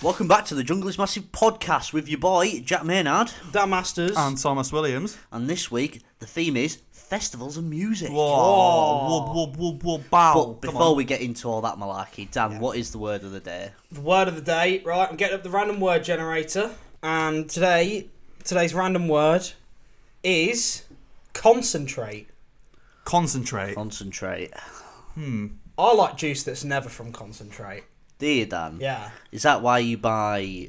Welcome back to the Jungle is Massive podcast with your boy, Jack Maynard. Dan Masters. And Thomas Williams. And this week, the theme is festivals and music. Whoa. Whoa, bow. But before we get into all that malarkey, Dan, what is the word of the day? The word of the day, right, I'm getting up the random word generator. And today's random word is concentrate. Concentrate. I like juice that's never from concentrate. Do you, Dan? Yeah. Is that why you buy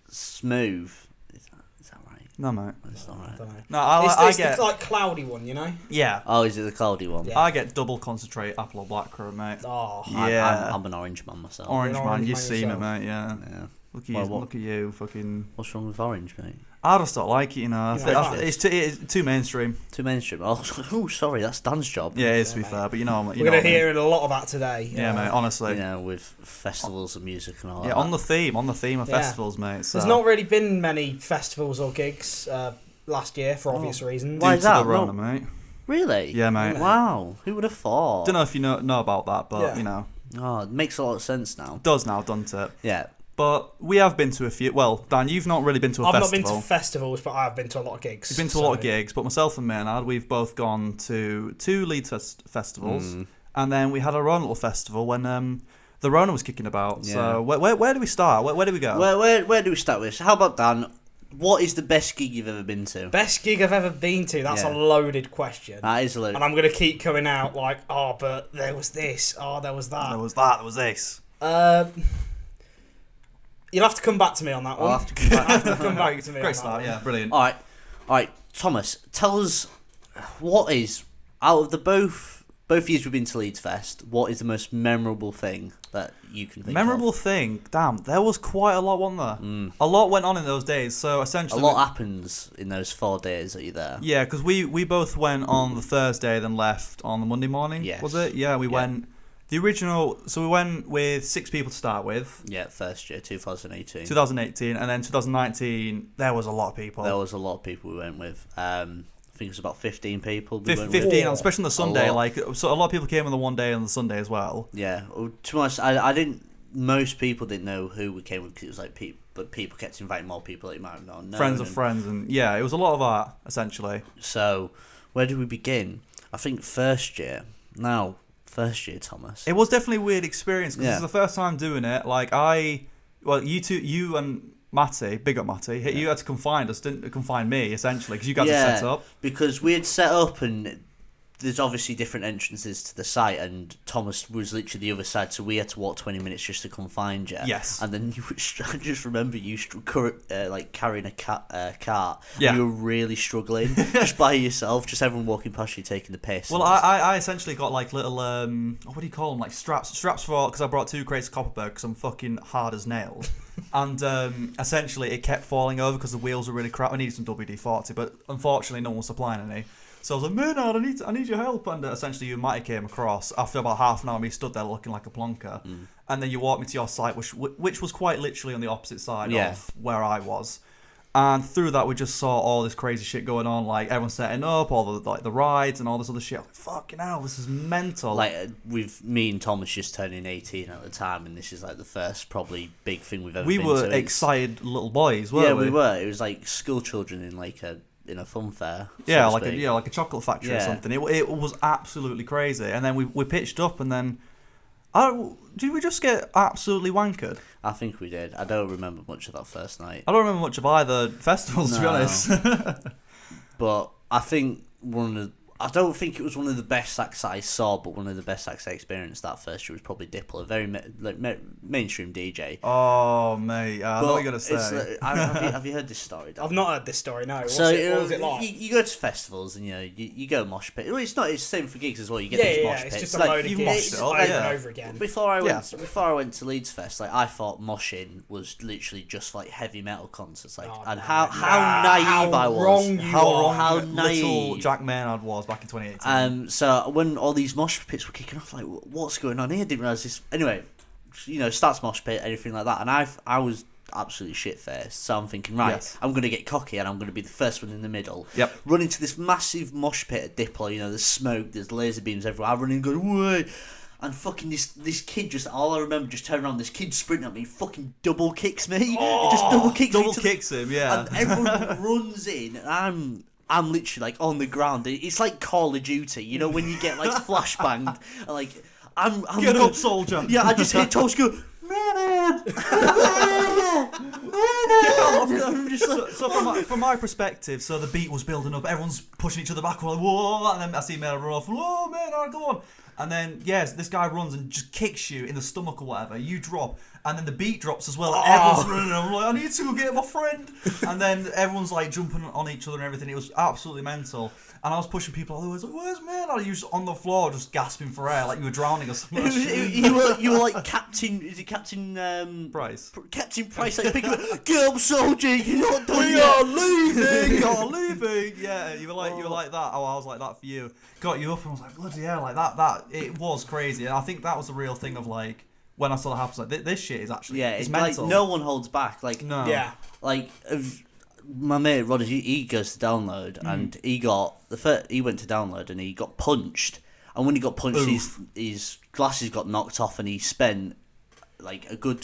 Smooth? Is that right? No, mate. It's not I right. don't know. No, I get... the like cloudy one, you know? Yeah. Oh, is it the cloudy one? Yeah. I get double concentrate apple or blackcurrant, mate. Oh. Yeah. I'm an orange man myself. Orange An man, orange you've man seen it, yourself. mate, yeah. Yeah. Look at you, fucking... What's wrong with orange, mate? I just don't like it, you know. It's too mainstream. Too mainstream. Oh, sorry, that's Dan's job. Yeah, it is, to be fair, but you know... We're going to hear a lot of that today. Yeah, mate, honestly. You know, with festivals and music and all that. Yeah, on the theme of festivals, mate. So. There's not really been many festivals or gigs last year for obvious reasons. Why Due is to that? the Rona, mate. Really? Yeah, mate. Wow, who would have thought? Don't know if you know about that, but, Yeah. you know. Oh, it makes a lot of sense now. Does now, doesn't it? Yeah. But we have been to a few... Well, Dan, you've not really been to a I've festival. not been to festivals, but I've been to a lot of gigs. You've been to a lot of gigs, but myself and Maynard, we've both gone to two Leeds festivals, and then we had our own little festival when the Rona was kicking about. Yeah. So where do we start? Where do we go? Where do we start with? How about, Dan, what is the best gig you've ever been to? Best gig I've ever been to? That's Yeah. a loaded question. That is a load. And I'm going to keep coming out like, oh, but there was this, oh, there was that. There was that, there was this. You'll have to come back to me on that one. I'll have to come back. come back to me on Great that start, one. yeah, brilliant. All right, Thomas, tell us what is, out of the both years we've been to Leeds Fest, what is the most memorable thing that you can think Memorable of? thing? Damn, there was quite a lot, wasn't there? A lot went on in those days, so A essentially... lot happens in those 4 days that you're there. Yeah, because we both went on the Thursday, then left on the Monday morning, Yes. was it? Yeah, we went... The original... So we went with 6 people to start with. Yeah, first year, 2018. 2018, and then 2019, there was a lot of people. There was a lot of people we went with. I think it was about 15 people. 15, especially on the Sunday. lot. So a lot of people came on the one day and the Sunday as well. Yeah, well, to be honest, I didn't. Most people didn't know who we came with because it was like but people kept inviting more people that you might have not known. Friends of friends, and yeah, it was a lot of that essentially. So, where do we begin? I think first year, Thomas. It was definitely a weird experience because Yeah. it was the first time doing it. Like you and Matty, big up Matty, you had to confine us, didn't confine me essentially because you guys had set up. Because we had set up and there's obviously different entrances to the site, and Thomas was literally the other side, so we had to walk 20 minutes just to come find you. Yes. And then I just remember you carrying a cart. Yeah. And you were really struggling just by yourself, just everyone walking past you taking the piss. Well, I essentially got like little what do you call them, like straps for, because I brought 2 crates of Copperberg because I'm fucking hard as nails. And essentially it kept falling over because the wheels were really crap. I needed some WD-40, but unfortunately no one was supplying any. So I was like, Maynard, I need your help. And essentially you and Matty came across. After about half an hour, we stood there looking like a plonker. And then you walked me to your site, which was quite literally on the opposite side of where I was. And through that, we just saw all this crazy shit going on, like everyone setting up, all the rides and all this other shit. Like, fucking hell, this is mental. Like, with me and Thomas just turning 18 at the time, and this is like the first probably big thing we've ever been to. We were excited little boys, weren't we? Yeah, we were. It was like school children in like a fun fair. Yeah, so to speak. like a chocolate factory or something. It was absolutely crazy. And then we pitched up, and then did we just get absolutely wankered? I think we did. I don't remember much of that first night. I don't remember much of either festivals, to be honest. But I think I don't think it was one of the best acts that I saw, but one of the best acts I experienced that first year was probably Diplo, a very mainstream DJ. Oh, mate, I know what you're going to say. Have you heard this story, Dan? I've not heard this story, no. What was it like? You go to festivals and you go mosh pit. Well, it's the same for gigs as well. You get these mosh pits. It's just a load of you've gigs moshed it over up, and over again. Before I went to Leeds Fest, like I thought moshing was literally just like heavy metal concerts, like how naive I was, how naive little Jack Maynard was back in 2018. So when all these mosh pits were kicking off, like what's going on here? Didn't realise this. Anyway, starts mosh pit, anything like that, and I was absolutely shit faced. So I'm thinking, right, Yes. I'm gonna get cocky and I'm gonna be the first one in the middle. Yep. Run into this massive mosh pit at Diplo. There's smoke, there's laser beams everywhere. I run in, and go, wait. And fucking this kid all I remember just turning around, this kid sprinting at me, fucking double kicks me. He just double kicks him, yeah. And everyone runs in, and I'm literally like on the ground. It's like Call of Duty, you know, when you get like flashbanged. And, like I'm Get up, soldier. Yeah, I just hit toast go. I'm just like, So from my perspective, so the beat was building up, everyone's pushing each other back, like, whoa, and then I see Mel run off, whoa, man, all right, go on. And then, yes, this guy runs and just kicks you in the stomach or whatever, you drop, and then the beat drops as well, and everyone's running, and I'm like, I need to go get my friend. And then everyone's like jumping on each other and everything, it was absolutely mental. And I was pushing people otherwise, like, where's man? And you was on the floor just gasping for air, like you were drowning or something. you were like Captain. Is it Captain Price? Captain Price, like picking up, get up, soldier. You're not done We yet. are leaving. We are leaving. Yeah, you were like that. Oh, I was like that for you. Got you up and I was like, bloody hell, like that. It was crazy, and I think that was the real thing of like when I saw it happen. Like this shit is actually it's mental. Like no one holds back. Like no. Yeah. Like my mate Rod, he goes to download and he went to download and he got punched, and when he got punched, his glasses got knocked off, and he spent like a good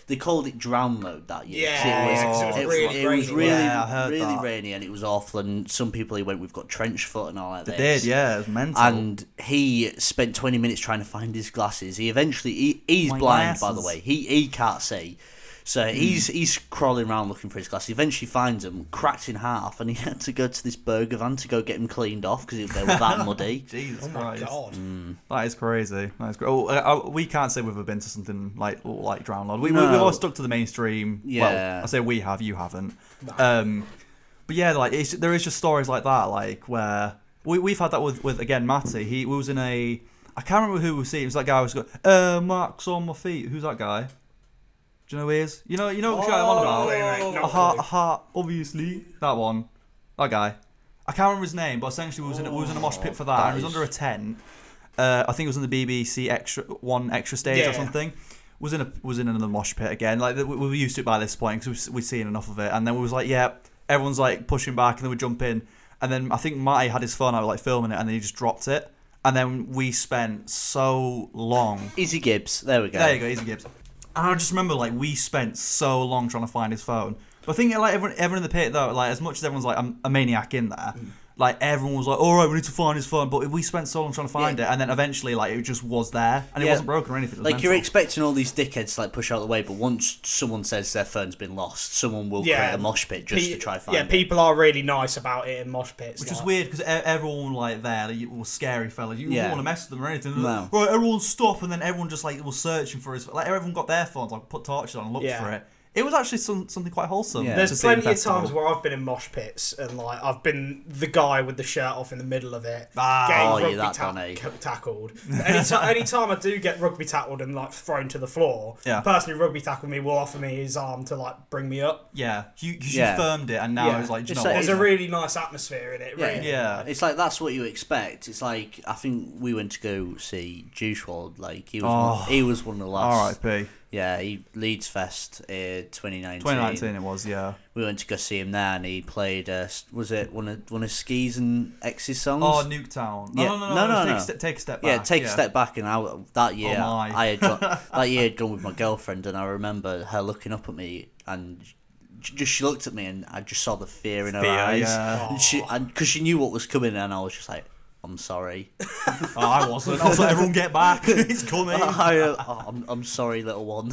they called it drown mode that year. Yeah, it was really rainy. rainy, and it was awful, and some people he went with got trench foot and all that. They did, yeah, it was mental. And he spent 20 minutes trying to find his glasses. He eventually he's blind, by the way. He can't see. So he's crawling around looking for his glasses. He eventually finds them, cracked in half, and he had to go to this burger van to go get them cleaned off because they were that muddy. Jesus my Christ. God. That is crazy. That is great. We can't say we've ever been to something like Drownlord. We've always stuck to the mainstream. Yeah. Well, I say we have, you haven't. No. But yeah, like there is just stories like that, like where we've had that with again Matty. We was in I can't remember who we were seeing. It was that guy who was going, marks on my feet. Who's that guy? Do you know who he is? You know which guy I'm on about? Wait, a heart, obviously. That one. That guy. I can't remember his name, but essentially we was in a mosh pit for that. And it was under a tent. I think it was in the BBC extra stage or something. Was in another mosh pit again. Like we were used to it by this point because we'd seen enough of it. And then we was like, yeah, everyone's like pushing back, and then we jump in. And then I think Matty had his phone out like filming it, and then he just dropped it. And then we spent so long. Easy Gibbs. There we go. There you go, Easy Gibbs. And I just remember, like, we spent so long trying to find his phone. But I think, like, everyone in the pit, though, like, as much as everyone's, like, a maniac in there, like, everyone was like, all right, we need to find his phone. But we spent so long trying to find it, and then eventually, like, it just was there. And it wasn't broken or anything. It was like, mental. you're expecting all these dickheads to, like, push out the way, but once someone says their phone's been lost, someone will create a mosh pit just to try to find it. Yeah, people are really nice about it in mosh pits. Which is weird, because everyone, like, there, like, was scary fellas. You didn't want to mess with them or anything. No. Right, everyone stop, and then everyone just, like, was searching for his... Like, everyone got their phones, like, put torches on and looked for it. It was actually something quite wholesome. Yeah. There's plenty of times where I've been in mosh pits and like I've been the guy with the shirt off in the middle of it, getting rugby tackled. Anytime I do get rugby tackled and like thrown to the floor, the person who rugby tackled me will offer me his arm to like bring me up. Yeah, you firmed it, and now it's like, do you know what? There's a really nice atmosphere in it. Really. Yeah, it's like that's what you expect. It's like I think we went to go see Juice WRLD. Like he was one of the last. R.I.P. Yeah, he Leeds Fest 2019. 2019 it was, yeah. We went to go see him there, and he played. Was it one of Skis and X's songs? Oh, Nuketown. No. Take a step back. Yeah, take a step back. And that year, I had gone with my girlfriend, and I remember her looking up at me, and she looked at me, and I just saw the fear in her eyes. Yeah. And because she knew what was coming, and I was just like, I'm sorry. I wasn't. I was like, everyone get back. It's coming. I'm sorry, little one.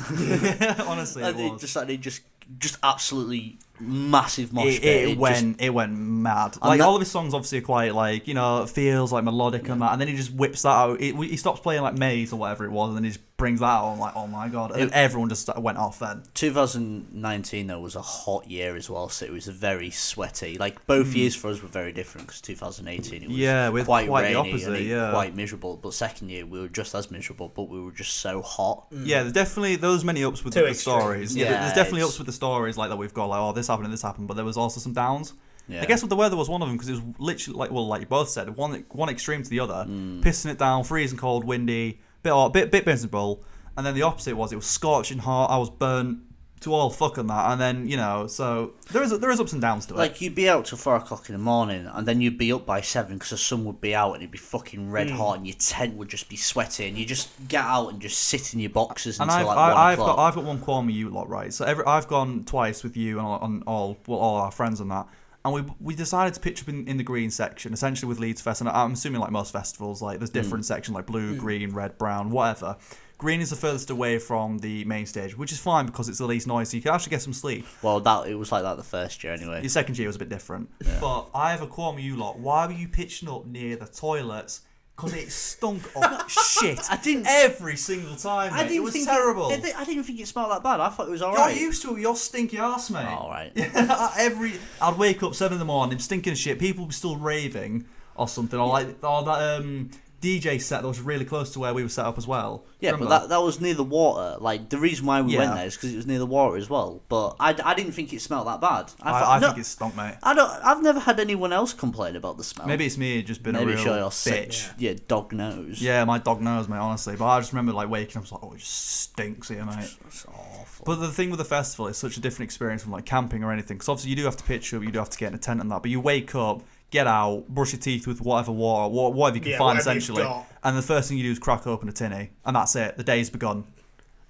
Honestly, it just absolutely massive mosh pit. It went mad. Like all of his songs obviously are quite like, you know, it feels like melodic and that, and then he just whips that out. He stops playing like Maze or whatever it was, and then he just brings that out. I'm like, oh my god! And everyone just went off then. 2019 though was a hot year as well, so it was very sweaty. Like both years for us were very different because 2018 it was quite rainy the opposite, and quite miserable. But second year we were just as miserable, but we were just so hot. Yeah, there's definitely those many ups with the stories. Yeah, there's definitely ups with the stories like that we've got. Like, oh, this happened and this happened, but there was also some downs. Yeah. I guess the weather was one of them because it was literally like you both said, one extreme to the other, pissing it down, freezing cold, windy, bit miserable, and then the opposite was it was scorching hot. I was burnt to all fuck on that, and then so there is ups and downs to it. Like you'd be out till 4 o'clock in the morning, and then you'd be up by 7 because the sun would be out and it'd be fucking red hot, and your tent would just be sweaty, and you just get out and just sit in your boxes until like 1 o'clock. I've got one qualm with you lot, right? So I've gone twice with you and on all our friends and that. And we decided to pitch up in the green section, essentially with Leeds Fest. And I'm assuming like most festivals, like there's different sections like blue, green, red, brown, whatever. Green is the furthest away from the main stage, which is fine because it's the least noise, so you can actually get some sleep. Well, it was like that the first year anyway. Your second year was a bit different. Yeah. But I have a qualm with you lot. Why were you pitching up near the toilets? Because it stunk of shit. Every single time, mate. It was terrible. I didn't think it smelled that bad. I thought it was alright. You're used to your stinky arse, mate. Alright. I'd wake up 7 in the morning, stinking of shit. People were still raving or something. Or that DJ set that was really close to where we were set up as well. Yeah, remember? But that was near the water. Like the reason why we went there is because it was near the water as well. But I didn't think it smelled that bad. I think it stunk, mate. I've never had anyone else complain about the smell. Maybe it's me just been a real bitch. Yeah, dog nose. Yeah, my dog nose, mate. Honestly, but I just remember like waking up, I was like, oh, it just stinks here, mate. It's awful. But the thing with the festival, it's such a different experience from like camping or anything. Because obviously you do have to pitch up, you do have to get in a tent and that. But you wake up, get out, brush your teeth with whatever water, whatever you can find essentially, and the first thing you do is crack open a tinny, and that's it. The day's begun,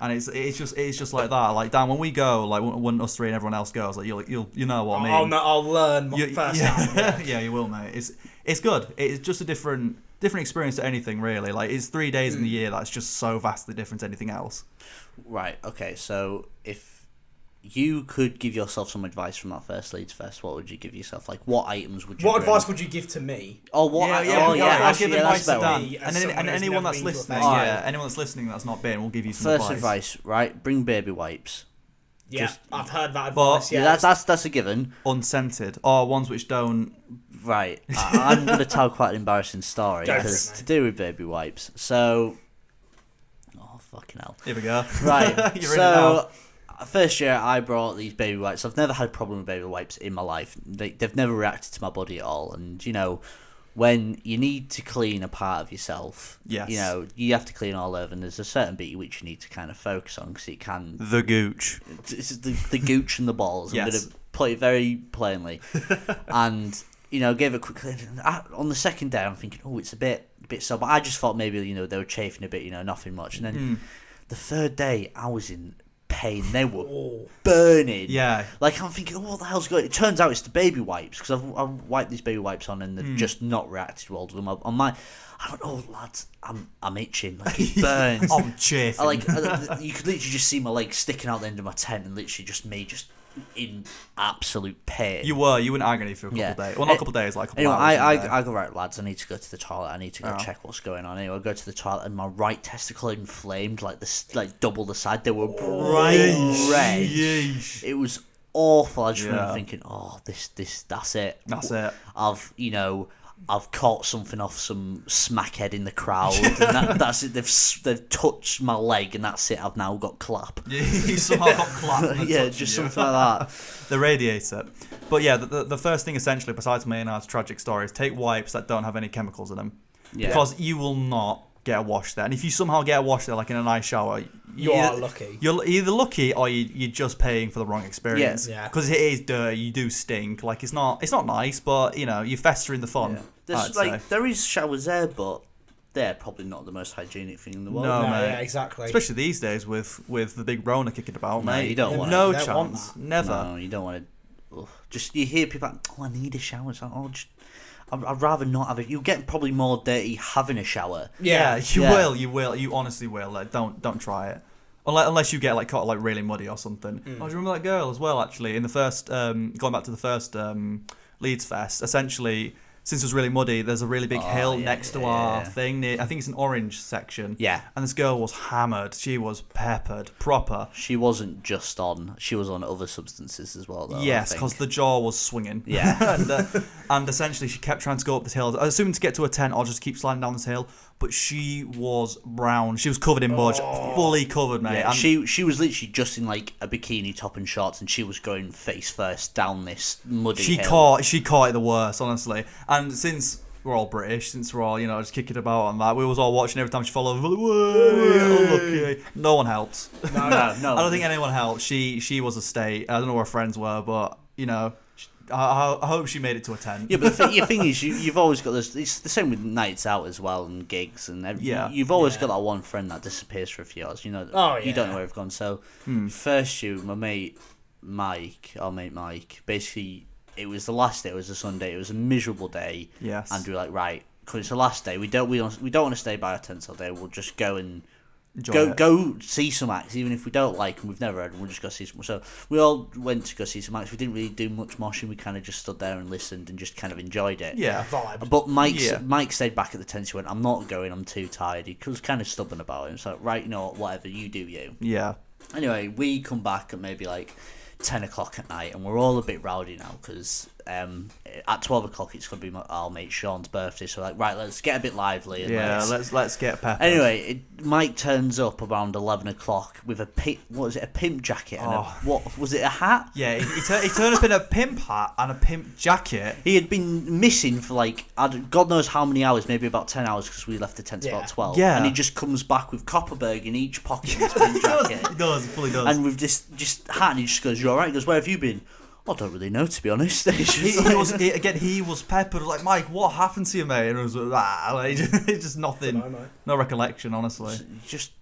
and it's just like that. Like Dan, when we go, like when us three and everyone else goes, like you know what I mean. I'll learn first hand. Yeah, you will, mate. It's good. It's just a different experience to anything really. Like it's 3 days in the year that's just so vastly different to anything else. Right. Okay. So if you could give yourself some advice from that first Leeds Fest, what would you give yourself? Like, what items would you What advice would you give to me? Oh, what? I'll give advice to Dan. And anyone that's listening, anyone that's listening that's not been, we'll give you some first advice. Right? Bring baby wipes. Yeah, I've heard that advice. Yeah, that's a given. Unscented, or ones which don't. Right. I'm going to tell quite an embarrassing story because to do with baby wipes. So, oh fucking hell. Here we go. Right. So. First year, I brought these baby wipes. I've never had a problem with baby wipes in my life. They've never reacted to my body at all. And, when you need to clean a part of yourself, yes. You have to clean all over, and there's a certain bit which you need to kind of focus on because it can... The gooch. It's the gooch and the balls. Yes. I'm going to put it very plainly. And, gave it a quick clean. On the second day, I'm thinking, oh, it's a bit so... But I just thought maybe, they were chafing a bit, nothing much. And then the third day, I was in... pain. They were burning. Yeah. Like I'm thinking, what the hell's going on? It turns out it's the baby wipes because I've wiped these baby wipes on and they've just not reacted well to them. I don't know, lads. I'm itching. Like it burns. I'm chafing. You could literally just see my legs sticking out the end of my tent and literally just me in absolute pain. You were in agony for a couple of days. Well, not a couple of days, like a couple hours. I go, right, lads, I need to go to the toilet. I need to go check what's going on. Anyway, I go to the toilet and my right testicle inflamed like double the side. They were bright red. Yeesh. It was awful. I just remember thinking, oh, that's it. That's it. I've caught something off some smackhead in the crowd, and that's it. They've touched my leg, and that's it. I've now got clap. You somehow got clap. Yeah, just something like that. The radiator. But yeah, the first thing essentially, besides Maynard's tragic story, is take wipes that don't have any chemicals in them. Yeah. Because you will not get a wash there. And if you somehow get a wash there, like in a nice shower, you are lucky. You're either lucky or you're just paying for the wrong experience. Yeah. Because it is dirty, you do stink. Like it's not nice, but you fester in the fun. Yeah. There is showers there, but they're probably not the most hygienic thing in the world. No, mate. Yeah, exactly. Especially these days with the big Rona kicking about, no, mate. You don't want no chance. Never. No, you don't want to. Just you hear people like, oh, I need a shower. It's like, I'd rather not have it. You'll get probably more dirty having a shower. Yeah, you will. You honestly will. Like, don't try it. Unless you get caught really muddy or something. Oh, do you remember that girl as well? Actually, in the first, going back to the first Leeds Fest, essentially. Since it was really muddy, there's a really big hill next to our thing. I think it's an orange section. Yeah. And this girl was hammered. She was peppered, proper. She wasn't just on. She was on other substances as well, though. Yes, because the jaw was swinging. Yeah. and essentially, she kept trying to go up this hill. I assumed to get to a tent or just keep sliding down this hill. But she was brown. She was covered in mud, fully covered, mate. Yeah, she was literally just in a bikini top and shorts, and she was going face first down this muddy hill. She caught it the worst, honestly. And since we're all British, since we're all, just kicking about and that. We was all watching every time she fell over. Unlucky. No one helped. No. I don't think anyone helped. She was a state. I don't know where her friends were, but, I hope she made it to a tent. Yeah, but the thing is, you've always got this. It's the same with nights out as well and gigs and you've always got that one friend that disappears for a few hours. You don't know where they've gone. So first my mate Mike, basically it was the last day. It was a Sunday. It was a miserable day. Yes. And we were like, right, because it's the last day. We don't want to stay by our tents all day. We'll just go and. Go see some acts, even if we don't like them, we've never heard them, we'll just go see some. So we all went to go see some acts. We didn't really do much moshing, we kind of just stood there and listened and just kind of enjoyed it. Yeah, vibe. But Mike stayed back at the tent. He went, I'm not going, I'm too tired. He was kind of stubborn about it. So, right, whatever, you do you. Yeah. Anyway, we come back at maybe like 10 o'clock at night, and we're all a bit rowdy now because at 12 o'clock it's going to be our mate Sean's birthday, so like, right, let's get a bit lively. And let's get peppered. Anyway, Mike turns up around 11 o'clock with a pimp jacket and what was it, a hat? Yeah, he turned up in a pimp hat and a pimp jacket. He had been missing for like God knows how many hours, maybe about 10 hours because we left the tent about 12. Yeah. And he just comes back with Copperberg in each pocket of his pimp jacket. He does, he fully does. And with just hat, and he just goes, "You alright?" He goes, "Where have you been?" I don't really know, to be honest. He was peppered, like, Mike, what happened to you, mate? And it was like, just nothing, no recollection, honestly.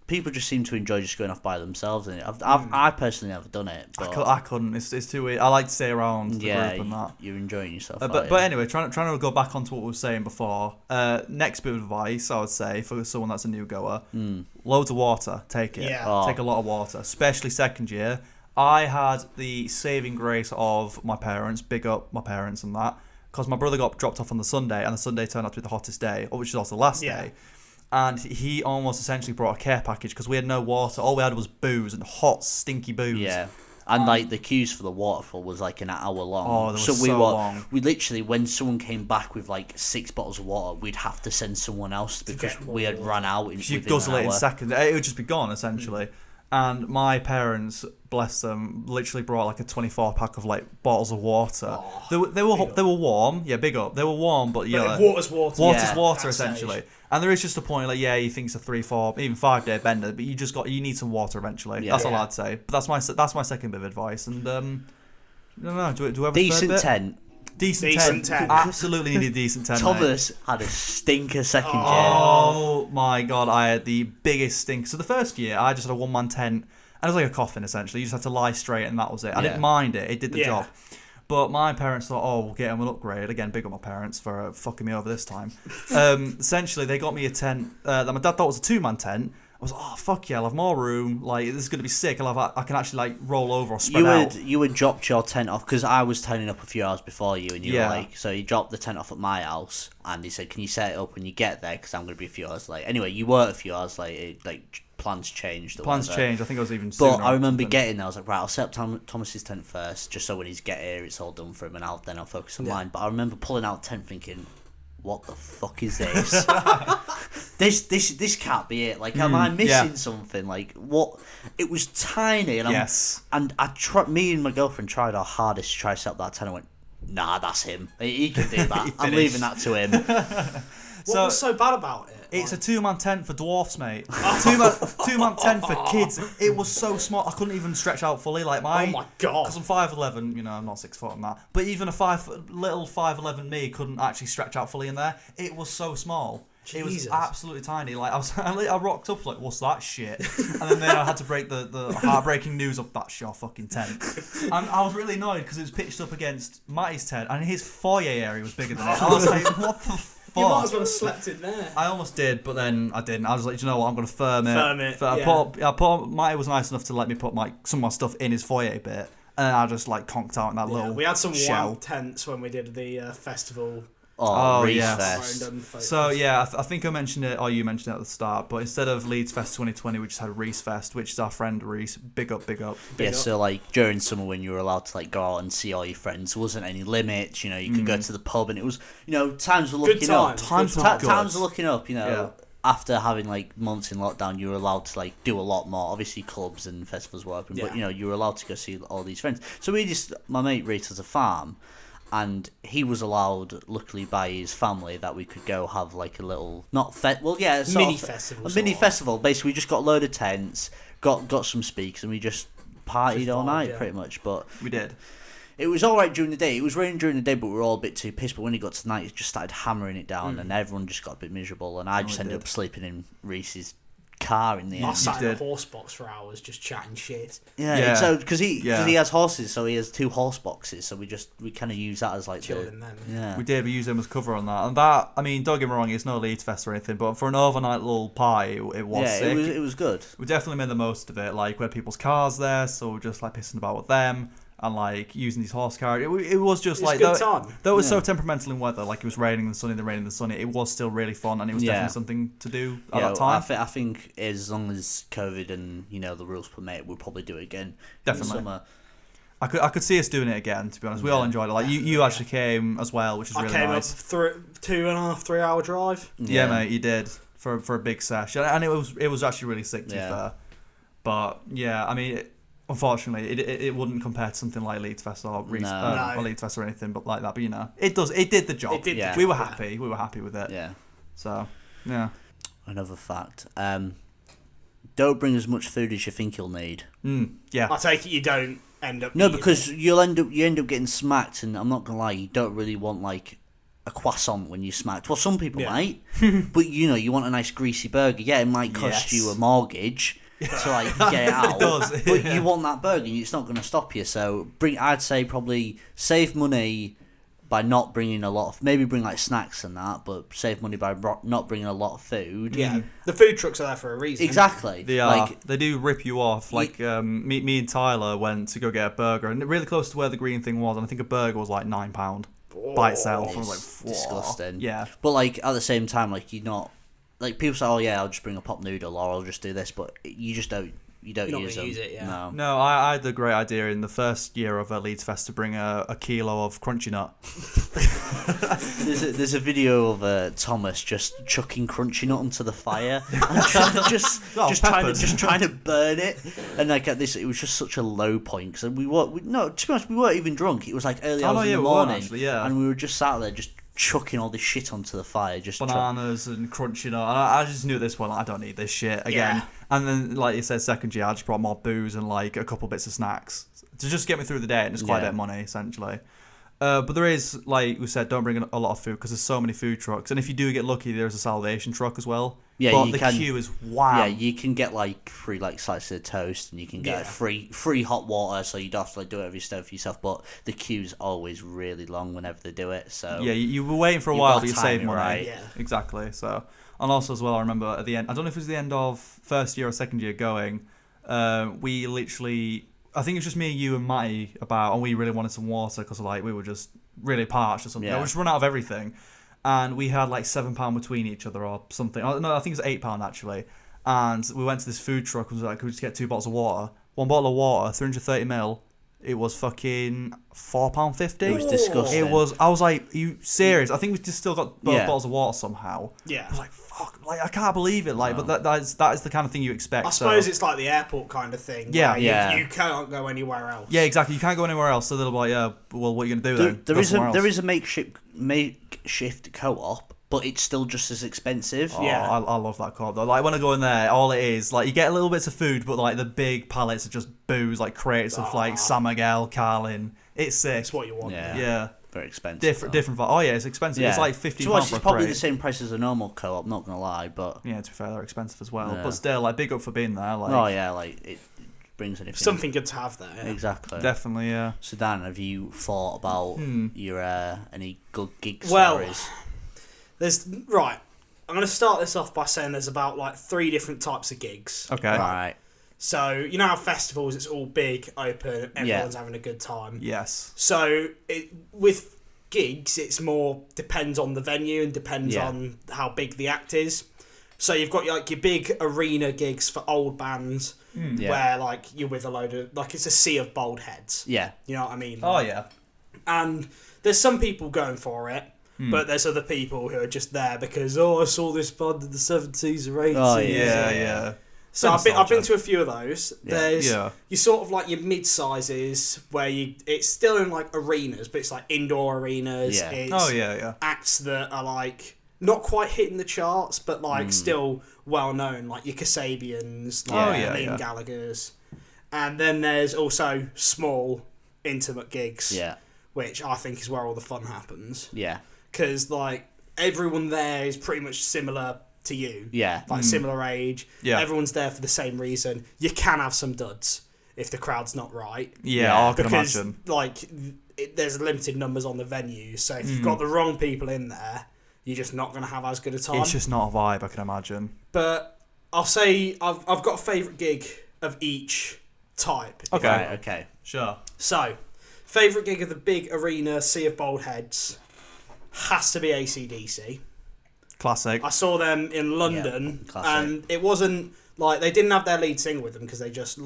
People just seem to enjoy just going off by themselves, and I personally never done it. But I couldn't. It's too weird. I like to stay around the group and that. You're enjoying yourself. But anyway, trying to go back onto what we were saying before. Next bit of advice, I would say, for someone that's a new goer, loads of water. Take it. Yeah. Take a lot of water, especially second year. I had the saving grace of my parents, big up my parents and that, because my brother got dropped off on the Sunday, and the Sunday turned out to be the hottest day, which is also the last day. And he almost essentially brought a care package because we had no water. All we had was booze and hot, stinky booze. Yeah. And like the queues for the waterfall was like an hour long. Oh, they were so long. We literally, when someone came back with like 6 bottles of water, we'd have to send someone else because we had run out in you guzzle it in seconds. It would just be gone essentially. And my parents, bless them, literally brought like a 24-pack of like bottles of water. They were warm, big up. They were warm, but water's water. Water's water essentially. And there is just a point like you think it's a 3, 4, even 5 day bender, but you need some water eventually. That's all I'd say. But that's my second bit of advice. And I don't know. Do we have a decent third bit? tent? Decent tent. Absolutely need a decent tent. Thomas had a stinker second year. Oh my god, I had the biggest stink. So the first year, I just had a one-man tent, and it was like a coffin essentially. You just had to lie straight, and that was it. I didn't mind it; it did the job. But my parents thought, we'll get him an upgrade. Again, big up my parents for fucking me over this time. Essentially, they got me a tent that my dad thought was a 2-man tent. I was like, fuck yeah, I'll have more room. Like, this is going to be sick. I can actually, like, roll over or spread out. You had dropped your tent off, because I was turning up a few hours before you, and you were like, so you dropped the tent off at my house, and he said, can you set it up when you get there, because I'm going to be a few hours late. Anyway, you were a few hours late, plans changed. Plans changed, I think I was even sooner. But I remember getting there, I was like, right, I'll set up Thomas's tent first, just so when he's get here, it's all done for him, and then I'll focus on mine. But I remember pulling out the tent thinking, what the fuck is this? This can't be it. Like, am I missing something? Like, what? It was tiny, and me and my girlfriend tried our hardest to try to set up that tent. I went, nah, that's him. He can do that. I'm leaving that to him. What was so bad about it? It's a 2-man tent for dwelfs, mate. Two-man tent for kids. It was so small, I couldn't even stretch out fully. Like oh my god! Because I'm 5'11", I'm not 6 foot on that. But even a 5'11" me couldn't actually stretch out fully in there. It was so small. Jesus. It was absolutely tiny. Like I rocked up like, what's that shit? And then I had to break the heartbreaking news of that's your fucking tent. And I was really annoyed because it was pitched up against Matty's tent, and his foyer area was bigger than it. I was like, what the fuck? You might as well have slept in there. I almost did, but then I didn't. I was like, you know what? I'm going to firm it. Matty was nice enough to let me put some of my stuff in his foyer bit, and then I just like conked out in that little. We had some shell. wild tents when we did the festival. Fest. So I think I mentioned it, or you mentioned it at the start, but instead of Leeds Fest 2020, we just had Reese Fest, which is our friend Reese. Big up. So like during summer when you were allowed to like go out and see all your friends, there wasn't any limits. You could go to the pub, and it was times were looking up. Times were looking up. After having like months in lockdown, you were allowed to like do a lot more. Obviously, clubs and festivals were open, but you were allowed to go see all these friends. So my mate Reese has a farm. and he was allowed, luckily by his family, that we could go have like a little mini festival. A mini festival. Basically, we just got a load of tents, got some speakers, and we just partied all night pretty much. But we did. It was all right during the day. It was raining during the day, but we were all a bit too pissed. But when it got to night, it just started hammering it down, and everyone just got a bit miserable. And I just ended up sleeping in Reese's car in the end. I sat in a horse box for hours just chatting shit. Yeah. So because he has horses, so he has 2 horse boxes. So we kind of use that as like chilled in them. Yeah, we did. We used them as cover on that, and that. I mean, don't get me wrong, it's no Leeds Fest or anything, but for an overnight little party, it was sick. It was good. We definitely made the most of it. Like, we had people's cars there, so we're just like pissing about with them. And like using these horse carriages, it was just like good time. Though it was so temperamental in weather, like it was raining and sunny, it was still really fun, and it was definitely something to do at that time. I think as long as COVID and the rules permit, we'll probably do it again. Definitely. In the summer. I could see us doing it again. To be honest, we all enjoyed it. Like you actually came as well, which is really nice. I came up through 2.5, 3 hour drive. Yeah, mate, you did for a big sesh, and it was actually really sick to be fair. But yeah, I mean. Unfortunately, it wouldn't compare to something like Leeds Fest or Leeds Fest or anything, but like that. But it did the job. We were happy. We were happy with it. Yeah. So, yeah. Another fact. Don't bring as much food as you think you'll need. Yeah. I take it you don't end up. No, because you end up getting smacked, and I'm not gonna lie, you don't really want like a croissant when you're smacked. Well, some people might, but you want a nice greasy burger. Yeah, it might cost you a mortgage. To like get it out, it does. But you want that burger, and it's not going to stop you. So I'd say probably save money by not bringing a lot of, maybe bring like snacks and that, but save money by not bringing a lot of food. Yeah, the food trucks are there for a reason. Exactly. They are. Like, they do rip you off. Like me and Tyler went to go get a burger, and really close to where the green thing was, and I think a burger was like £9 by itself. I was like, disgusting. Yeah. But like at the same time, like you're not. Like people say, oh yeah, I'll just bring a pop noodle or I'll just do this, but you just don't. You don't use them. Use it, yeah. No, I had the great idea in the first year of Leeds Fest to bring a kilo of crunchy nut. There's a video of Thomas just chucking crunchy nut onto the fire and just trying to burn it, and like at this, it was just such a low point because to be honest, we weren't even drunk. It was like early hours in the morning, and we were just sat there just chucking all this shit onto the fire, just bananas and crunchy nut. And I just knew at this point, I don't need this shit again. Yeah. And then, like you said, second year, I just brought more booze and like a couple bits of snacks to just get me through the day, and it's quite a bit of money essentially. But there is, like we said, don't bring a lot of food because there's so many food trucks, and if you do get lucky, there's a salvation truck as well. Yeah, but the queue is wow. Yeah, you can get like free like slices of toast, and you can get free hot water, so you don't have to like do it every stove for yourself. But the queue's always really long whenever they do it. So yeah, you were waiting for a while, but you save money. Right? Yeah, exactly. So, and also as well, I remember at the end. I don't know if it was the end of first year or second year going. We literally, I think it was just me, you, and Matty and we really wanted some water because like we were just really parched or something. Yeah. We just run out of everything. And we had like £7 between each other or something. No, I think it was £8 actually. And we went to this food truck and was like, could we just get 2 bottles of water? 1 bottle of water, 330ml. It was fucking £4.50. It was disgusting. I was like, are you serious? I think we just still got both bottles of water somehow. Yeah. I was like, fuck, like I can't believe it. Like, but that is the kind of thing you expect. I suppose it's like the airport kind of thing. Yeah, You can't go anywhere else. Yeah, exactly. You can't go anywhere else. So they'll be like, yeah, well, what are you gonna do then? There is a makeshift co-op, but it's still just as expensive. Yeah, I love that co-op though. Like when I go in there, all it is like you get a little bits of food, but like the big pallets are just booze, like crates of like San Miguel, Carlin. It's sick. It's what you want. Yeah. Very expensive. Different. Oh yeah, it's expensive. Yeah. It's like £15 for a it's probably crate. the same price as a normal co-op. Not gonna lie, but yeah, to be fair, they're expensive as well. But still, like big up for being there. Like, oh yeah, like it brings anything. Something good to have there. Yeah. Exactly. Definitely, yeah. So Dan, have you thought about your any good gig Well, stories? I'm going to start this off by saying there's about like 3 different types of gigs. Okay. Right. So, you know how festivals, it's all big, open, everyone's having a good time. Yes. So, with gigs, it's more depends on the venue and depends on how big the act is. So, you've got like your big arena gigs for old bands where like you're with a load of, like it's a sea of bald heads. Yeah. You know what I mean? Oh, yeah. And there's some people going for it. But there's other people who are just there because, I saw this band in the 70s or 80s. Oh, yeah. So I've been to a few of those. Yeah. There's you sort of like your mid sizes where it's still in like arenas, but it's like indoor arenas. Yeah. It's acts that are like not quite hitting the charts, but like still well known, like your Kasabians, like Liam Gallagher's. And then there's also small, intimate gigs, which I think is where all the fun happens. Yeah. Because like everyone there is pretty much similar to you. Yeah. Like similar age. Yeah. Everyone's there for the same reason. You can have some duds if the crowd's not right. Yeah, I can because, imagine. Like, there's limited numbers on the venues, so if you've got the wrong people in there, you're just not going to have as good a time. It's just not a vibe, I can imagine. But I'll say I've got a favourite gig of each type. Okay. Sure. So, favourite gig of the big arena, Sea of Bald Heads, has to be AC/DC. Classic. I saw them in London, and it wasn't like they didn't have their lead singer with them because they just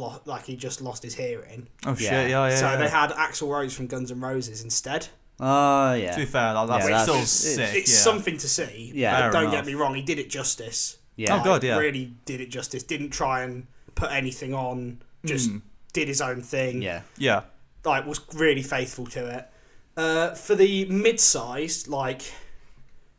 he just lost his hearing. Oh shit! Yeah. So they had Axl Rose from Guns N' Roses instead. Oh yeah. To be fair, that's still sick. It's something to see. Yeah, don't get me wrong, he did it justice. Yeah. Oh god, yeah. Really did it justice. Didn't try and put anything on. Just did his own thing. Yeah. Yeah. Like was really faithful to it. For the mid-sized, like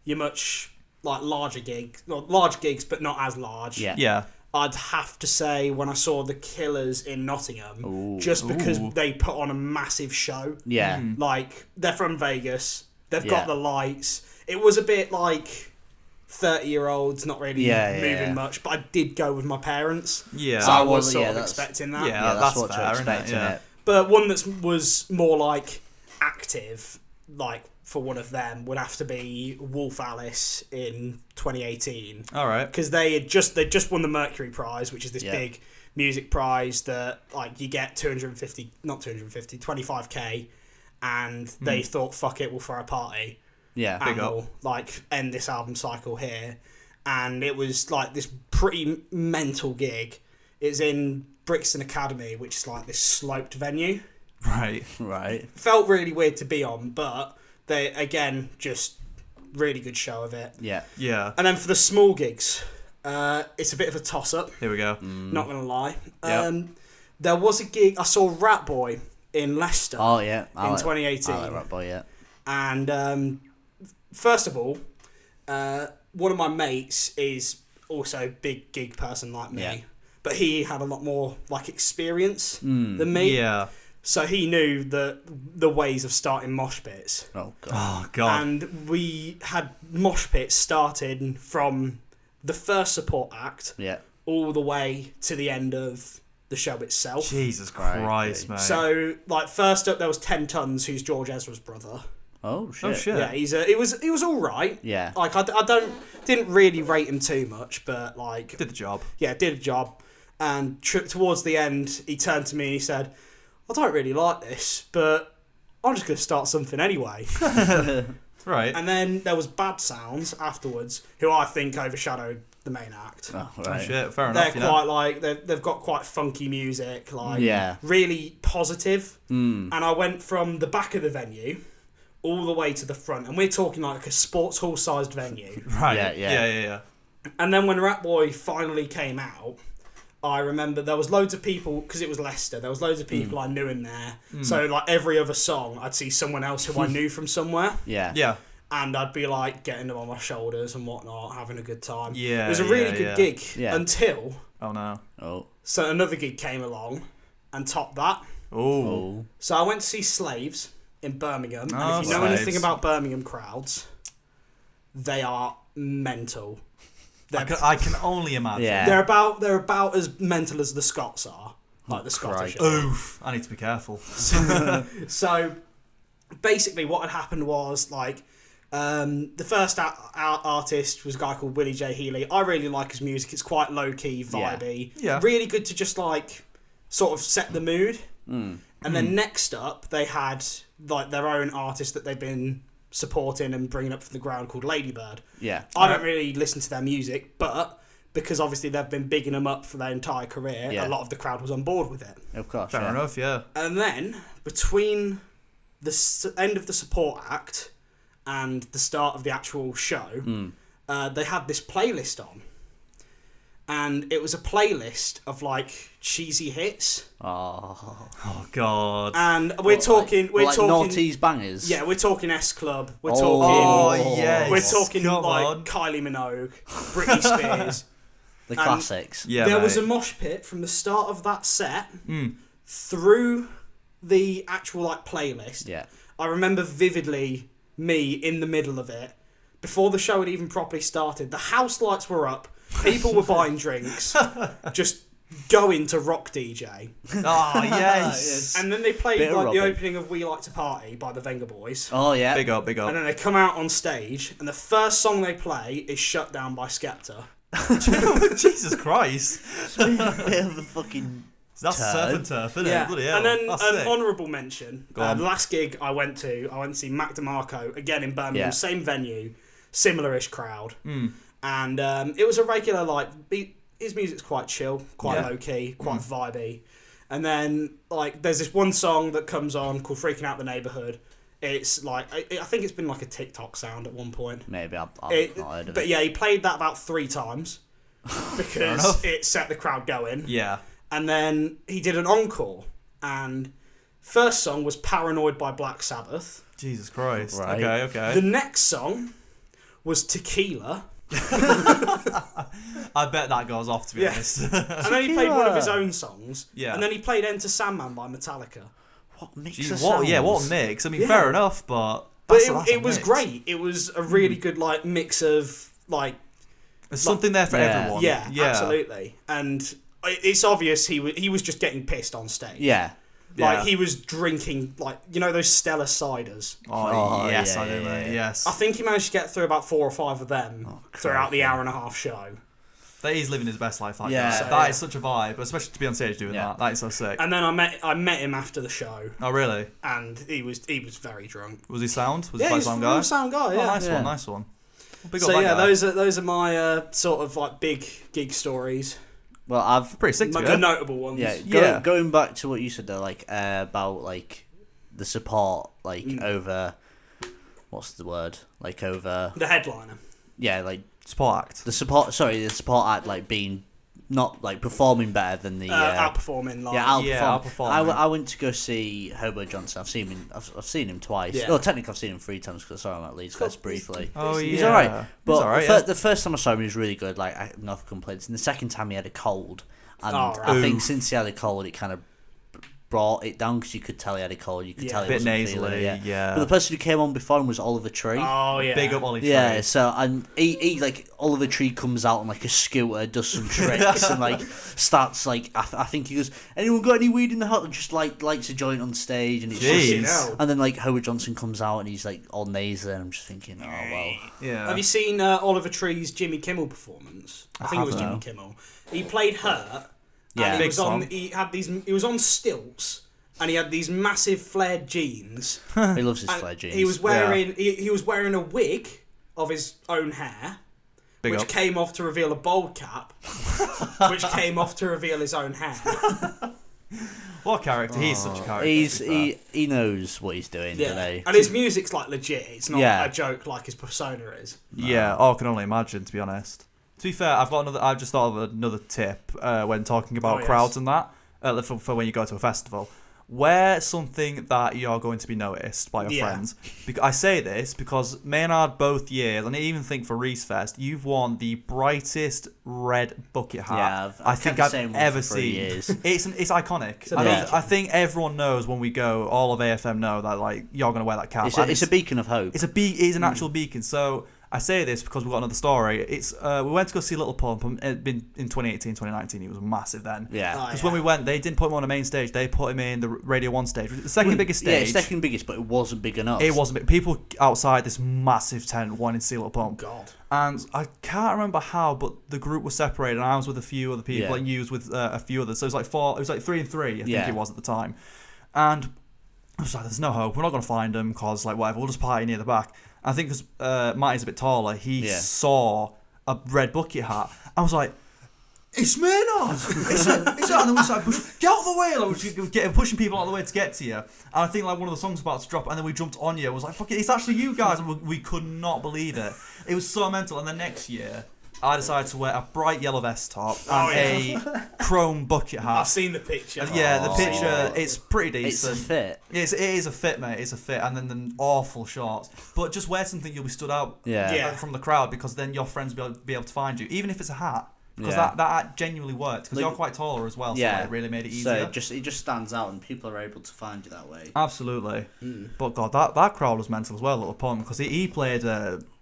you're much like large gigs, but not as large. Yeah. Yeah. I'd have to say when I saw the Killers in Nottingham, Ooh. just because they put on a massive show. Yeah. Like they're from Vegas, they've got the lights. It was a bit like 30-year-olds not really moving much, but I did go with my parents. Yeah. So I was sort of expecting that. Yeah, that's what fair, you're expecting. isn't it? It. But one that was more like active, like for one of them, would have to be Wolf Alice in 2018. All right. Because they just won the Mercury Prize, which is this big music prize that like you get 25k, and they thought, fuck it, we'll throw a party. Yeah. And we'll like end this album cycle here. And it was like this pretty mental gig. It's in Brixton Academy, which is like this sloped venue. Right. Felt really weird to be on, but they, again, just really good show of it. Yeah. Yeah. And then for the small gigs, it's a bit of a toss-up. Here we go. Not going to lie. Yep. There was a gig, I saw Rat Boy in Leicester in 2018. I like Rat Boy, yeah. And first of all, one of my mates is also a big gig person like me. Yeah. But he had a lot more like experience than me. Yeah. So he knew the ways of starting mosh pits. Oh god. Oh god. And we had mosh pits starting from the first support act all the way to the end of the show itself. Jesus Christ, mate. So like first up there was 10 Tons, who's George Ezra's brother. Oh shit. Oh shit. Yeah, he was all right. Yeah. Like I didn't really rate him too much, but like Did the job. Yeah, did a job. And towards the end, he turned to me and he said, I don't really like this, but I'm just going to start something anyway. Right. And then there was Bad Sounds afterwards, who I think overshadowed the main act. Oh, Oh right. shit, fair They're enough. quite like, they've got quite funky music, like Yeah. really positive. And I went from the back of the venue all the way to the front, and we're talking like a sports hall sized venue. Right. Yeah. And then when Rat Boy finally came out, I remember there was loads of people, because it was Leicester, there was loads of people I knew in there. So like every other song, I'd see someone else who I knew from somewhere. Yeah. Yeah. And I'd be like getting them on my shoulders and whatnot, having a good time. Yeah, It was a really good gig Yeah. until Oh no. Oh. so another gig came along and topped that. Oh. So I went to see Slaves in Birmingham. Oh, And if you know Slaves. anything about Birmingham crowds, they are mental. I can only imagine. Yeah. They're about as mental as the Scots are, like the Scottish. Crikey. are. Oof. I need to be careful. So basically, what had happened was like the first artist was a guy called Willie J. Healy. I really like his music. It's quite low key, vibey. Yeah. Really good to just like sort of set the mood. And then next up, they had like their own artist that they've been supporting and bringing up from the ground called Ladybird. Yeah. I don't really listen to their music, but because obviously they've been bigging them up for their entire career, a lot of the crowd was on board with it. Of course. Fair enough. Yeah. And then between the end of the support act and the start of the actual show, they had this playlist on. and it was a playlist of like cheesy hits. Oh God! And we're talking noughties bangers. Yeah, we're talking S Club. We're talking. Oh yes. We're talking Come like on. Kylie Minogue, Britney Spears. The classics. Yeah, there mate. was a mosh pit from the start of that set through the actual like playlist. Yeah. I remember vividly me in the middle of it before the show had even properly started. The house lights were up. People were buying drinks. Just going to rock DJ. Oh yes. And then they played Bit of like the Robin. opening of We Like to Party by the Venga Boys. Oh yeah. Big up. And then they come out on stage, and the first song they play is Shut Down by Skepta. Jesus Christ. Bit of the fucking. That's surf and turf, isn't it? Bloody hell. And then That's an sick. honourable mention. Go on. The last gig I went to see Mac DeMarco, again in Birmingham, Yeah. same venue, similar-ish crowd. And it was a regular, like, his music's quite chill, quite low-key, quite vibey. And then, like, there's this one song that comes on called Freaking Out the Neighbourhood. It's like, I think it's been like a TikTok sound at one point. Maybe I've not heard of But it. yeah, he played that about 3 times because it set the crowd going. Yeah. And then he did an encore, and first song was Paranoid by Black Sabbath. Jesus Christ. Right. Okay. The next song was Tequila. I bet that goes off, to be honest. And then he played one of his own songs. Yeah. And then he played Enter Sandman by Metallica. What mix Jeez, of what? sounds? Yeah, what a mix. I mean, Yeah. fair enough, but But that's it a was mix. great. It was a really good like mix of like There's something there for everyone. yeah, absolutely. And it's obvious he was just getting pissed on stage. Yeah. Like he was drinking like those Stella ciders. Oh, yes, yeah, I do, yeah, mate. yeah. Yes. I think he managed to get through about 4 or 5 of them throughout the hour and a half show. That he's living his best life. That Yeah. guy. So, That is such a vibe, especially to be on stage doing Yeah. that. That is so sick. And then I met him after the show, Oh, really? and he was very drunk. Was he sound? Was Yeah, he he's quite a sound real guy? sound guy. Yeah. Oh, nice Yeah. one, nice one. Well, big up So that yeah, guy. those are my sort of like big gig stories. Well, I've Pretty sick to The be notable ones. yeah. Going back to what you said there, like about like the support, like over what's the word? Like over The headliner. like Support act. the support act like being not like performing better than the Outperforming. Like, outperforming. I went to go see Hobo Johnson. I've seen him twice. Yeah. Well, technically I've seen him 3 times because I saw him at Leeds Fest briefly. Oh, yeah. He's alright, but He's alright, the first time I saw him, he was really good. Like, I have no complaints. And the second time, he had a cold, and I think since he had a cold, it kind of brought it down because you could tell he had a cold. You could tell he Bit wasn't nasally, feeling it, yeah. But the person who came on before him was Oliver Tree. Oh yeah. Big up Ollie Tree. Yeah, so and he like Oliver Tree comes out on like a scooter, does some tricks, and like starts like I think he goes, anyone got any weed in the hut? And just like lights a joint on stage, and it's Jeez. just, and then like Howard Johnson comes out and he's like all nasally, and I'm just thinking, oh well. Yeah. Have you seen Oliver Tree's Jimmy Kimmel performance? I think it was Jimmy haven't. Kimmel. He played Hurt. Yeah. And Big song. he was on stilts, and he had these massive flared jeans. He loves his And flare jeans. He was wearing he was wearing a wig of his own hair, Big which up. came off to reveal a bald cap, which came off to reveal his own hair. What a character. He's such a character. He knows what he's doing, doesn't Yeah, he? and his music's like legit. It's not Yeah. a joke like his persona is. Yeah, I can only imagine, to be honest. To be fair, I've just thought of another tip when talking about yes. crowds and that, for when you go to a festival. Wear something that you're going to be noticed by your friends. I say this because Maynard both years, and I even think for Reese Fest, you've worn the brightest red bucket hat Yeah, I I've think kept I've the same one ever for 3 seen. years. It's iconic. Yeah. I think everyone knows when we go, all of AFM know that like you're going to wear that cap. It's a beacon of hope. It's an actual beacon. So I say this because we've got another story. It's we went to go see Little Pump. It'd been in 2018, 2019. He was massive then. Yeah. Because when we went, they didn't put him on the main stage. They put him in the Radio 1 stage, which is the second biggest Yeah, stage. it's second biggest, but it wasn't big enough. It wasn't big. People outside this massive tent wanting to see Little Pump. God. And I can't remember how, but the group was separated, and I was with a few other people, and you was with a few others. So it was like 4. It was like 3 and 3. I think it was at the time. And I was like, "There's no hope. We're not going to find them because like whatever. We'll just party near the back." I think because Matty's a bit taller, he saw a red bucket hat. I was like, "It's Maynard! It's that!" And then we started pushing, "Get out of the way!" Like, we're pushing people out of the way to get to you. And I think like one of the songs was about to drop, and then we jumped on you. It was like, "Fuck it, it's actually you guys!" And we could not believe it. It was so mental. And the next year, I decided to wear a bright yellow vest top and a chrome bucket hat. I've seen the picture. Yeah, the picture, it's pretty decent. It's a fit. It is a fit, mate. It's a fit. And then the awful shorts. But just wear something you'll be stood out from the crowd, because then your friends will be able to find you. Even if it's a hat. Because that genuinely worked. Because you're quite taller as well, so it really made it easier. So it just stands out and people are able to find you that way. Absolutely. But God, that crowd was mental as well at the point, because he played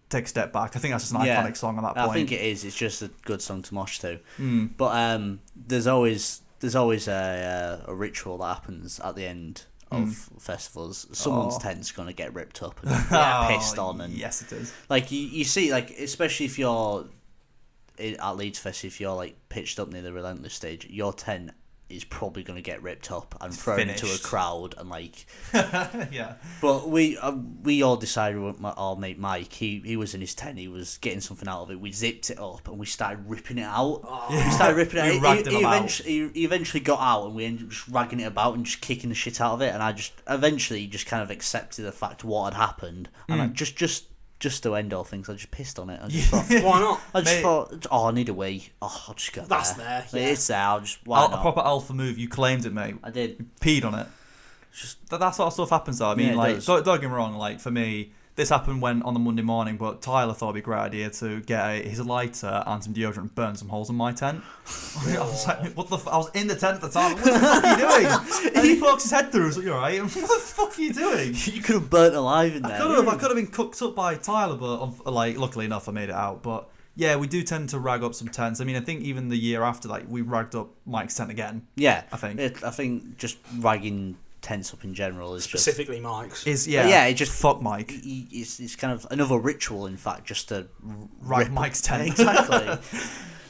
Take a Step Back. I think that's just an iconic song on that point. I think it is. It's just a good song to mosh to. But there's always a ritual that happens at the end of festivals. Someone's tent's going to get ripped up and pissed on. And yes, it is. Like you see, like especially if you're at Leeds Fest, if you're like pitched up near the Relentless stage, your tent is probably going to get ripped up and thrown into a crowd and like But we all decided with our mate Mike, he was in his tent, he was getting something out of it, we zipped it up and we started ripping it out. We started ripping it out. He eventually got out and we ended up just ragging it about and just kicking the shit out of it, and I just eventually just kind of accepted the fact of what had happened, and I just to end all things, I just pissed on it. I just thought, why not? I just thought, I need a wee. I'll just go That's there. Yeah. It's there. I'll just. Why not? A proper alpha move. You claimed it, mate. I did. You peed on it. Just that sort of stuff happens, though. I mean, don't get me wrong. Like for me, this happened on the Monday morning, but Tyler thought it'd be a great idea to get his lighter and some deodorant and burn some holes in my tent. I was like, what the I was in the tent at the time. What the fuck are you doing? And he pokes his head through. He's like, you alright? What the fuck are you doing? You could have burnt alive in there. I could have been cooked up by Tyler, but luckily enough, I made it out. But yeah, we do tend to rag up some tents. I mean, I think even the year after, like, we ragged up Mike's tent again. Yeah, I think. I think just ragging tents up in general is specifically Mike's. It just fuck Mike. It's kind of another ritual, in fact, just to rag Mike's tent. Exactly.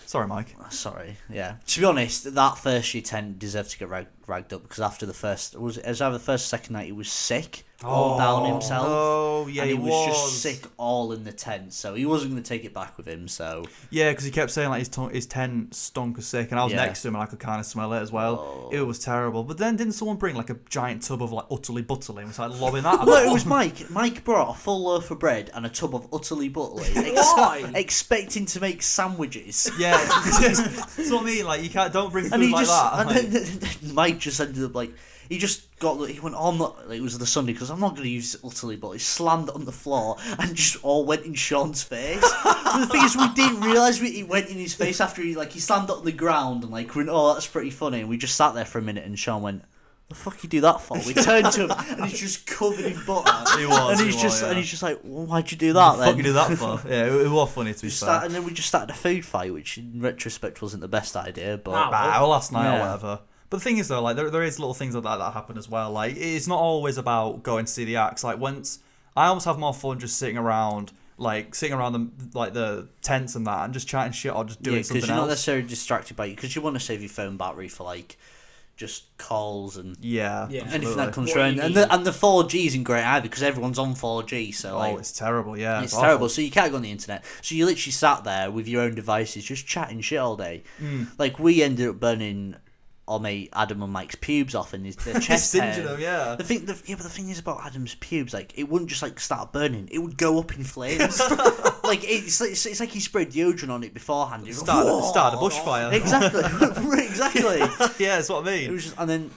Sorry, Mike. Sorry. Yeah. To be honest, that first year tent deserved to get ragged up, because after the first, it was either the first or second night, he was sick. Down himself. Oh, yeah, and he was just sick all in the tent, so he wasn't going to take it back with him. So yeah, because he kept saying like his tent stunk of sick, and I was next to him and I could kind of smell it as well. It was terrible. But then didn't someone bring like a giant tub of like utterly butterly and was like lobbing that? No, it was Mike. Mike brought a full loaf of bread and a tub of utterly butterly, expecting to make sandwiches. Yeah, that's what I mean. Like you don't bring food like that. And then Mike just ended up like. He went on, it was the Sunday, because I'm not going to use it utterly, but he slammed it on the floor and just all went in Sean's face. And the thing is, we didn't realise it went in his face after he slammed it on the ground and like went, oh, that's pretty funny. And we just sat there for a minute and Sean went, the fuck you do that for? We turned to him and he's just covered in butter. He was. And he's just like, well, why'd you do that then? What the fuck you do that for? Yeah, it was funny to be fair. And then we just started a food fight, which in retrospect wasn't the best idea, but last night or whatever. But the thing is, though, like there is little things like that happen as well. Like it's not always about going to see the acts. Like I almost have more fun just sitting around the tents and that, and just chatting shit or just doing something else. Because you're not necessarily distracted by you, because you want to save your phone battery for like just calls and anything that comes around. And the 4G isn't great either, because everyone's on 4G. So it's terrible. Yeah, it's terrible. So you can't go on the internet. So you literally sat there with your own devices, just chatting shit all day. Like we ended up burning our mate Adam and Mike's pubes off in their chest hair. Them, but the thing is about Adam's pubes, like it wouldn't just like start burning; it would go up in flames. Like it's like he sprayed deodorant on it beforehand. Started a bushfire. Exactly. Yeah, that's what I mean. It was just, and then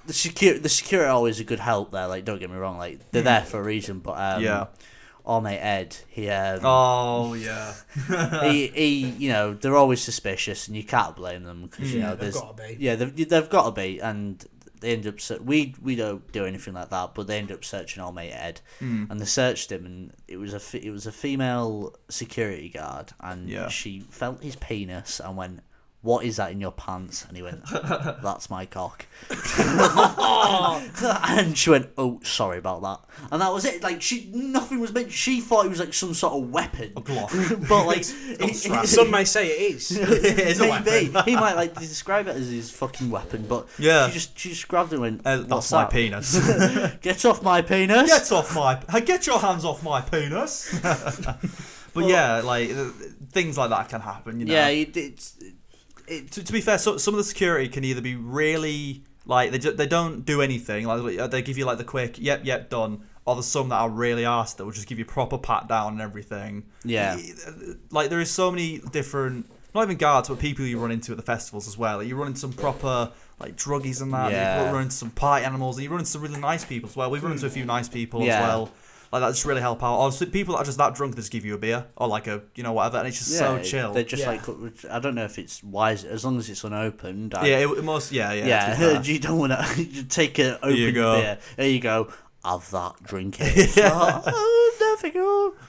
the security always a good help there. Like don't get me wrong, like they're there for a reason. But our mate Ed, he they're always suspicious, and you can't blame them, because they've got to be. Yeah, they've got to be, and they end up we don't do anything like that, but they end up searching our mate Ed, and they searched him, and it was a female security guard, and she felt his penis and went, what is that in your pants? And he went, that's my cock. And she went, oh, sorry about that. And that was it. Like, nothing was meant. She thought it was like some sort of weapon. A Glock. But like, some may say it is. It is a weapon. He might like describe it as his fucking weapon, but she just grabbed it and went, that's my penis. Get off my penis. Get your hands off my penis. But like things like that can happen, you know. Yeah, to be fair, some of the security can either be really like they don't do anything, like they give you like the quick yep done, or there's some that are really arsed that will just give you proper pat down and everything. Yeah. Like, there is so many different, not even guards, but people you run into at the festivals as well. Like, you run into some proper, like, druggies and that. Yeah. You run into some party animals, and you run into some really nice people as well. We've run into a few nice people as well. Like, that just really help out. Or people that are just that drunk, they just give you a beer. Or, like, a, whatever. And it's just so chill. They're just like, I don't know if it's wise, as long as it's unopened. It must, Yeah, you don't want to take an open beer. There you go. Have that, drink it.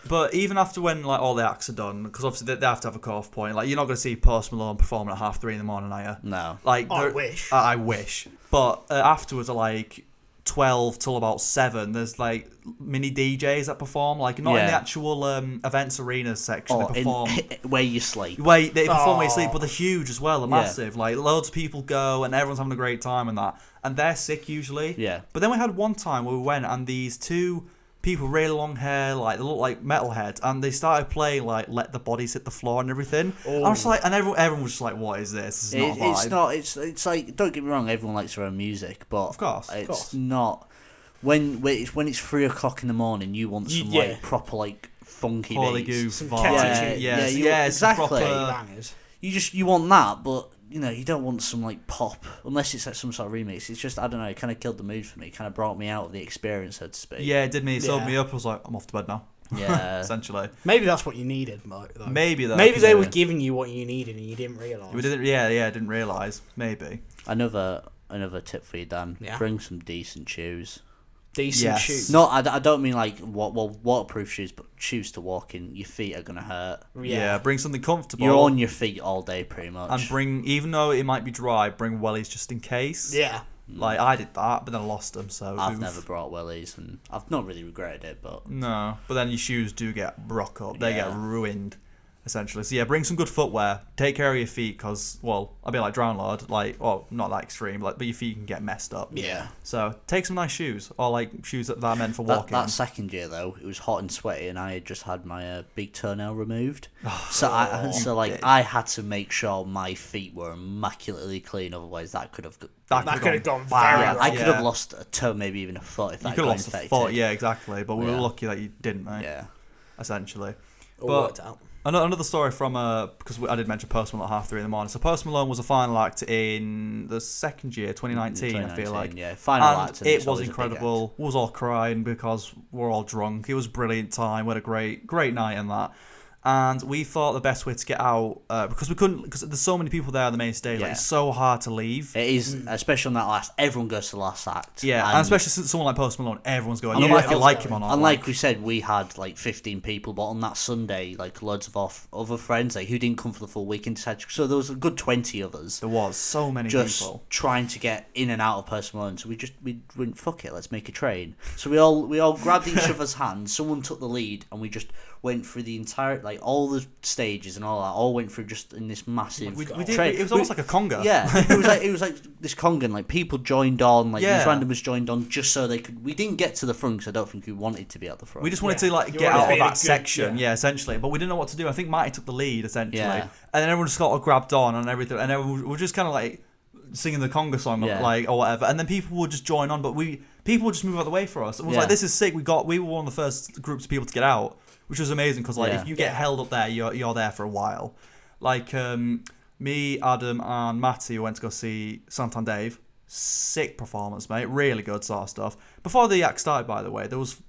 But even after when like all the acts are done, because obviously they have to have a cut-off point. Like, you're not going to see Post Malone performing at 3:30 in the morning, are you? No. Like, I wish. I wish. But afterwards, at like 12 till about 7, there's like mini DJs that perform. Like, not in the actual events arenas section. They perform where you sleep. They perform where you sleep, but they're huge as well. They're massive. Like, loads of people go, and everyone's having a great time and that. And they're sick usually. Yeah. But then we had one time where we went, and these two people, really long hair, like they look like metalheads, and they started playing like "Let the Bodies Hit the Floor" and everything. I was like, and everyone was just like, "What is this? This is not a vibe." It's not. It's like, don't get me wrong, everyone likes their own music, but of course, it's not. When it's 3:00 in the morning, you want some like proper like funky beats. Some yeah, exactly. Bangers. You want that, but you don't want some like pop unless it's like some sort of remix. It's just, I don't know, it kind of killed the mood for me. It kind of brought me out of the experience, so to speak. Yeah, it did me. It sold me up. I was like, I'm off to bed now. Yeah, essentially. Maybe that's what you needed, Mike. Though. Maybe they were giving you what you needed and you didn't realise. We didn't. Yeah, didn't realise. Maybe. Another tip for you, Dan. Yeah. Bring some decent shoes. Decent shoes. No, I don't mean like waterproof shoes, but shoes to walk in. Your feet are gonna hurt. Yeah, bring something comfortable. You're on your feet all day, pretty much. And bring, even though it might be dry, bring wellies just in case. Yeah. Like, I did that, but then I lost them. So I've never brought wellies, and I've not really regretted it. But no, but then your shoes do get broke up. They get ruined. Essentially. So yeah, bring some good footwear. Take care of your feet, because, well, I'll be like Drown Lord, like, well, not that extreme, but your feet can get messed up. Yeah. So take some nice shoes, or like shoes that are meant for walking. That second year though, it was hot and sweaty, and I had just had my big toenail removed. I had to make sure my feet were immaculately clean, otherwise that could have gone very wrong. I could have lost a toe, maybe even a foot if that got infected. You could have lost a foot, yeah, exactly. But we were lucky that you didn't, mate. Yeah. Essentially. All worked out. Another story from because I did mention Post Malone at 3:30 in the morning. So Post Malone was a final act in the second year, 2019. I feel like, yeah, final act. And it was incredible. We was all crying because we're all drunk. It was a brilliant time. We had a great night and that. And we thought the best way to get out, because we couldn't, because there's so many people there on the main stage, like, it's so hard to leave. It is, especially on that last. Everyone goes to the last act. Yeah, and especially since someone like Post Malone, everyone's going. You know if you like him or not. And like we said, we had like 15 people, but on that Sunday, like loads of our other friends, like who didn't come for the full weekend, so there was a good 20 of us. There was so many people trying to get in and out of Post Malone. So we went, fuck it, let's make a train. So we all grabbed each other's hands. Someone took the lead, and we just went through the entire, like, all the stages and all that, all went through just in this massive train. It was almost like a conga. Yeah, it was like this conga, and like people joined on, like these randomers joined on just so they could. We didn't get to the front because I don't think we wanted to be at the front. We just wanted to like get out of that section, essentially. But we didn't know what to do. I think Matty took the lead essentially, and then everyone just got grabbed on and everything, and everyone were just kind of like singing the conga song, like, or whatever, and then people would just join on, but people would just move out of the way for us. It was like, this is sick. We were one of the first groups of people to get out, which was amazing, because like if you get held up there, you're there for a while. Like me, Adam, and Matty went to go see Santan Dave. Sick performance, mate. Really good sort of stuff. Before the act started, by the way, there was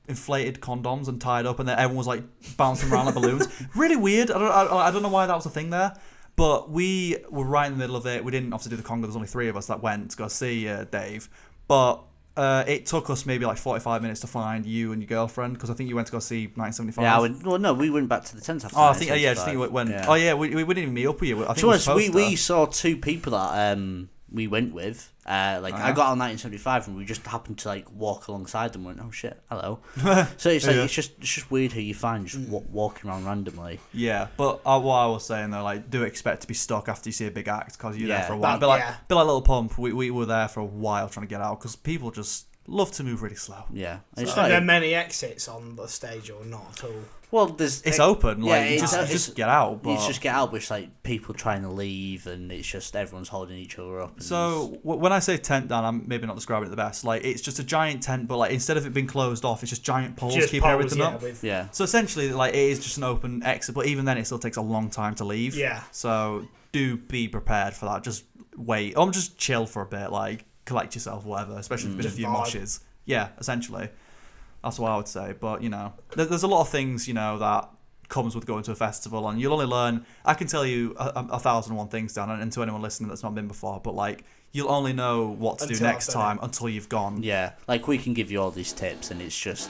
inflated condoms and tied up, and then everyone was like bouncing around like balloons. Really weird. I don't know why that was a thing there. But we were right in the middle of it. We didn't obviously do the conga. There's only 3 of us that went to go see Dave. But it took us maybe like 45 minutes to find you and your girlfriend, because I think you went to go see 1975. Yeah, we went back to the tent after. I think I just think we went. Yeah. Oh yeah, we didn't even meet up with you. I think we saw 2 people that we went with. I got on 1975 and we just happened to like walk alongside them and went, oh shit, hello. So it's like it's just weird who you find just walking around randomly. Yeah, but what I was saying though, like, do expect to be stuck after you see a big act, because you're there for a while. But like Little Pump, we were there for a while trying to get out, because people just love to move really slow. Yeah. Are there many exits on the stage or not at all? Well, it's open. Yeah, like, you just get out. But... You just get out, but it's like people trying to leave, and it's just everyone's holding each other up. So when I say tent, Dan, I'm maybe not describing it the best. Like, it's just a giant tent, but like instead of it being closed off, it's just giant poles keeping everything up. Yeah. So essentially, like, it is just an open exit, but even then, it still takes a long time to leave. Yeah. So do be prepared for that. Just wait, just chill for a bit. Like, collect yourself, whatever. Especially if there's a few moshes. Yeah, essentially. That's what I would say. But, you know, there's a lot of things, you know, that comes with going to a festival, and you'll only learn... I can tell you 1,001 things, Dan, and to anyone listening that's not been before, but, like, you'll only know what to do next time until you've gone. Yeah, like, we can give you all these tips, and it's just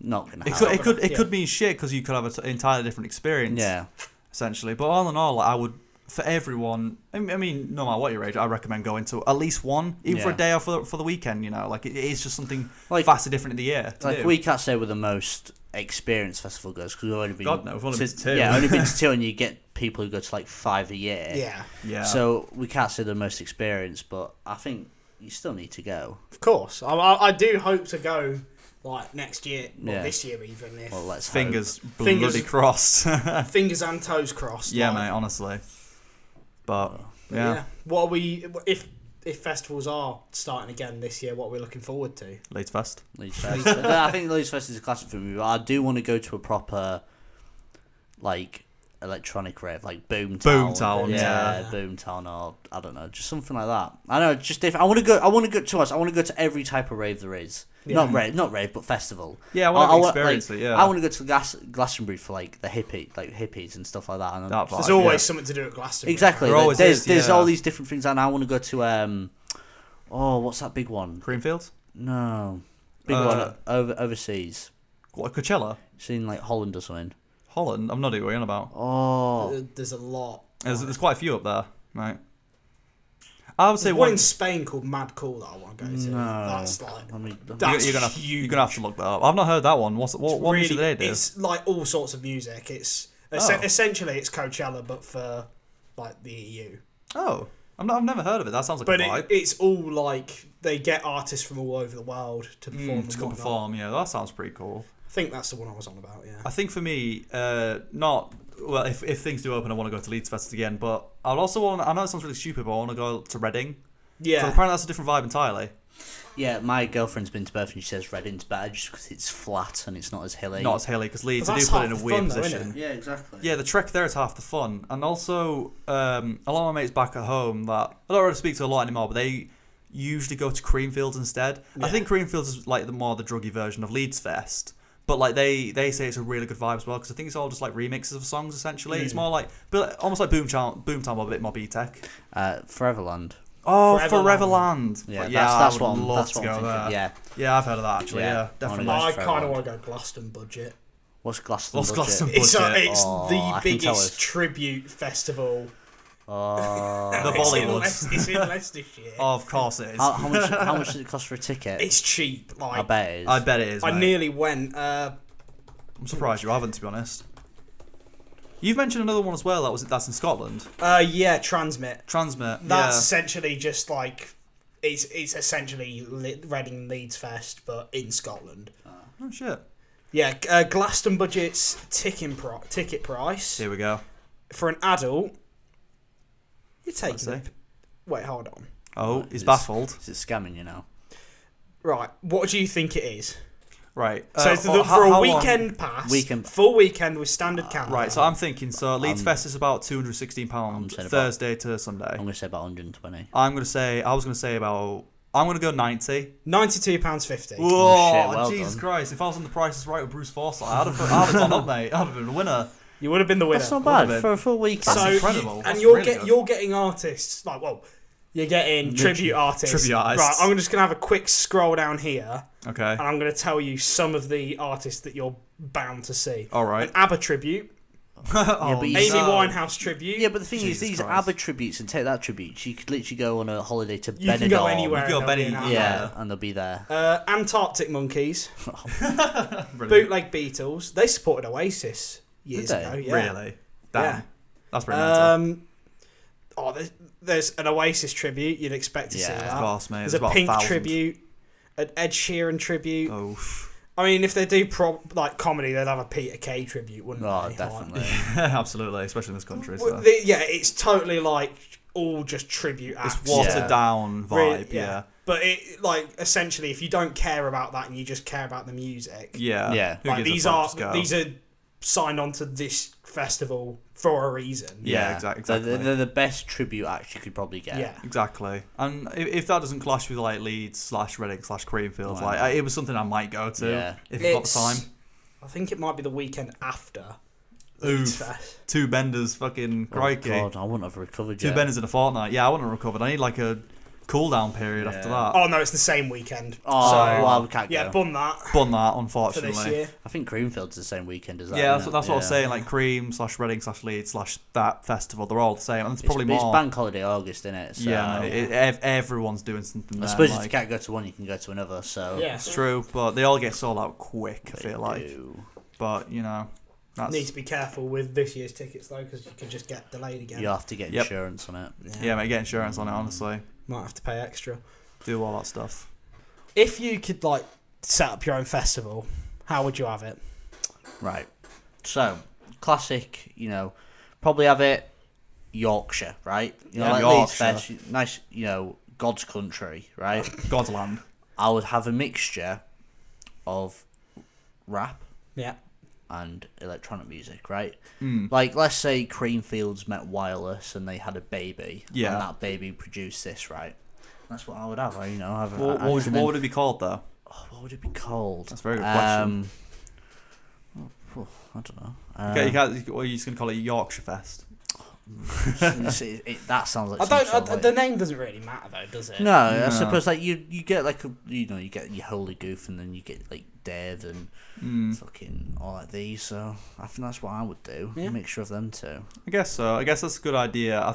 not going to happen. It could mean shit, because you could have an entirely different experience. Yeah. Essentially. But all in all, like, I would... For everyone, I mean, no matter what your age, I recommend going to at least one, even for a day or for the weekend. You know, like it is just something vastly different in the year. Like we can't say we're the most experienced festival goers because we've only been. God no, we've only been to 2. Yeah, only been to 2, and you get people who go to like 5 a year. Yeah. So we can't say the most experienced, but I think you still need to go. Of course, I do hope to go. Like next year, or this year even. If let's fingers bloody crossed. Fingers and toes crossed. Yeah, mate. Honestly. But yeah. What are we if festivals are starting again this year? What are we looking forward to? Leeds Fest. I think Leeds Fest is a classic for me, but I do want to go to a proper like electronic rave, like Boomtown. Boomtown, or I don't know, just something like that. I know, just different. I want to go to every type of rave there is. Yeah. Not rave, but festival. Yeah, I want to experience it. Yeah, I want to go to Glastonbury for like the hippies and stuff like that. And there's always something to do at Glastonbury. Exactly. There's all these different things, and I want to go to what's that big one? Creamfields? No, big one overseas. What, Coachella? It's in like Holland or something. Holland? I'm not even on about. Oh, there's a lot. There's quite a few up there, right? I would say one in Spain called Mad Cool that I want to go to. No, that's like you're gonna have to look that up. I've not heard that one. What music do they do? It's like all sorts of music. It's essentially it's Coachella but for like the EU. Oh, I've never heard of it. That sounds like a vibe. It's all like they get artists from all over the world to perform. To come perform, yeah, that sounds pretty cool. I think that's the one I was on about. Yeah. I think for me, if things do open, I want to go to Leeds Fest again. But I'd also want. I know it sounds really stupid, but I want to go to Reading. Yeah. So apparently that's a different vibe entirely. Yeah, my girlfriend's been to both, and she says Reading's better just because it's flat and it's not as hilly. Not as hilly, because Leeds they do put in a weird position. Yeah, exactly. Yeah, the trek there is half the fun, and also a lot of my mates back at home that I don't really speak to a lot anymore, but they usually go to Creamfields instead. Yeah. I think Creamfields is like the druggy version of Leeds Fest. But like they say it's a really good vibe as well, because I think it's all just like remixes of songs essentially. It's more like almost like Boomtown, but a bit more B-tech. Foreverland. Oh, Foreverland. Yeah, that's what I'm love to go there. Yeah, I've heard of that actually. Yeah, definitely. I kind of want to go Glaston Budget. What's Glaston Budget? It's the biggest tribute festival. The Bollywoods. It's in Leicestershire. Of course it is. How much does it cost for a ticket? It's cheap. Like, I bet it is. I nearly went. I'm surprised you haven't, to be honest. You've mentioned another one as well. That's in Scotland. Yeah, Transmit. That's essentially just like it's essentially Reading Leeds Fest, but in Scotland. Oh shit. Yeah, Glaston Budget's ticket price. Here we go. For an adult. You're taking it. Wait, hold on. Oh, he's baffled. Is it scamming you now? Right. What do you think it is? Right. So for a weekend pass, full weekend with standard camera. Right. So I'm thinking. So Leeds Fest is about £216 Thursday to Sunday. I'm going to say about 120. I'm going to go 90. £92.50. Whoa! Jesus Christ! If I was on The Price Is Right with Bruce Forsyth, I'd have gone up, mate. I'd have been a winner. You would have been the winner. That's not bad for a full weekend. That's incredible. You're getting artists you're getting tribute artists. Right, I'm just gonna have a quick scroll down here. Okay. And I'm gonna tell you some of the artists that you're bound to see. All right. An ABBA tribute. Amy Winehouse tribute. Yeah, but the thing is, these ABBA tributes, and take that tribute, you could literally go on a holiday to Benidorm. You can go anywhere. And they'll be there. Antarctic Monkeys. Bootleg Beatles. They supported Oasis years ago. Yeah. Really? Damn. Yeah. That's pretty mental. There's an Oasis tribute. You'd expect to see that. Of course, mate. There's a Pink tribute. an Ed Sheeran tribute. Oh. I mean, if they do comedy, they'd have a Peter Kay tribute, wouldn't they? Oh, definitely. Absolutely, especially in this country. So. It's totally like all just tribute acts. It's watered down vibe, Really, yeah. But it essentially, if you don't care about that and you just care about the music, yeah. Like these are signed on to this festival for a reason. Yeah, exactly. They're the best tribute acts you could probably get. Yeah, exactly. And if that doesn't clash with like Leeds / Reading / Creamfields, it was something I might go to if I've got the time. I think it might be the weekend after. Oof. 2 benders, fucking crikey. Oh God, I wouldn't have recovered 2 yet. benders in a fortnight. Yeah, I wouldn't have recovered. I need like a cool down period after that. Oh no, it's the same weekend. Oh, well, we can't go. Yeah, bun that, unfortunately. For this year. I think Creamfield's the same weekend as that. Yeah, that's what I was saying. Like Cream / Reading / Leeds / that festival, they're all the same. And it's probably more. It's bank holiday August, isn't it? So, yeah, everyone's doing something. I suppose if you can't go to one, you can go to another. So yeah, it's true, but they all get sold out quick. I feel like. Do. But you know. Need to be careful with this year's tickets though, because you can just get delayed again. You have to get insurance on it. Yeah, mate, get insurance on it. Honestly, might have to pay extra. Do all that stuff. If you could set up your own festival, how would you have it? Right. So classic, probably have it Yorkshire, right? Like Leeds Fest, nice, God's country, right? God's land. I would have a mixture of rap. Yeah. And electronic music, right? Like, let's say Creamfields met Wireless and they had a baby. Yeah. And that baby produced this, right? That's what I would have. What would it be called, though? Oh, what would it be called? That's a very good question. I don't know. What are you just going to call it? Yorkshire Fest? That sounds like. The name doesn't really matter though, does it? No, I suppose you get you get your Holy Goof and then you get like Dave and fucking all like these. So I think that's what I would do. A mixture of them two. I guess so. I guess that's a good idea. I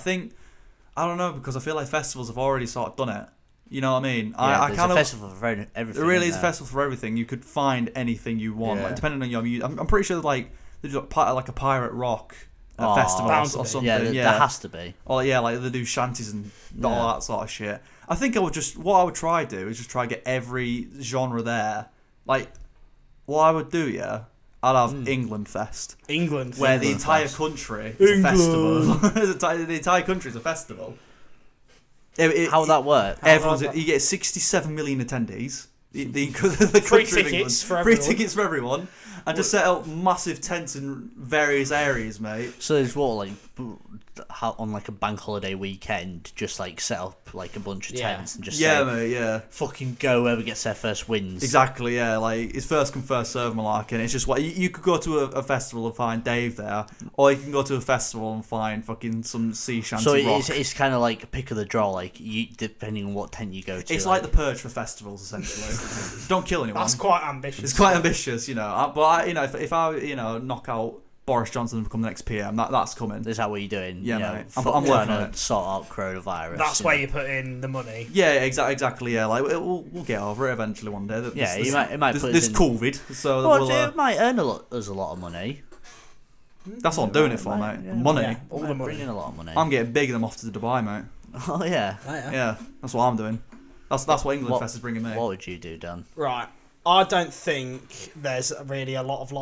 don't know, because I feel like festivals have already sort of done it. You know what I mean? Yeah, there's a festival for everything. There really is a festival for everything. You could find anything you want, depending on your music. I'm pretty sure there's like a pirate rock festival or something. Yeah, there has to be. Or like they do shanties and all that sort of shit. I think what I would try to do is just try to get every genre there. Like, what I would do, I'd have England Fest. Where the entire country is a festival. The entire country is a festival. How would that work? You get 67 million attendees. The free tickets for everyone. Free tickets for everyone. And just set up massive tents in various areas, mate. So there's on like a bank holiday weekend, just like set up like a bunch of tents and just fucking go, whoever gets their first wins. Exactly, yeah. Like, it's first come first serve malarkey. It's just you could go to a festival and find Dave there, or you can go to a festival and find fucking some sea shanty rock. It's kind of like a pick of the draw, like depending on what tent you go to. It's like the Purge for festivals, essentially. Don't kill anyone. That's quite ambitious. It's quite ambitious, but if I knock out Boris Johnson and become the next PM, that's coming. Is that what you're doing? Yeah, mate. I'm working on it. Sort out coronavirus. That's where you put in the money. Yeah, exactly. Yeah, like we'll get over it eventually one day. It might put this COVID, so it might earn us a lot of money. That's what I'm doing it for, mate. Money. Yeah, all the money. Bringing a lot of money. I'm getting big and I'm off to Dubai, mate. Oh yeah. Yeah, that's what I'm doing. That's what England Fest is bringing me. What would you do, Dan? Right. I don't think there's really a lot of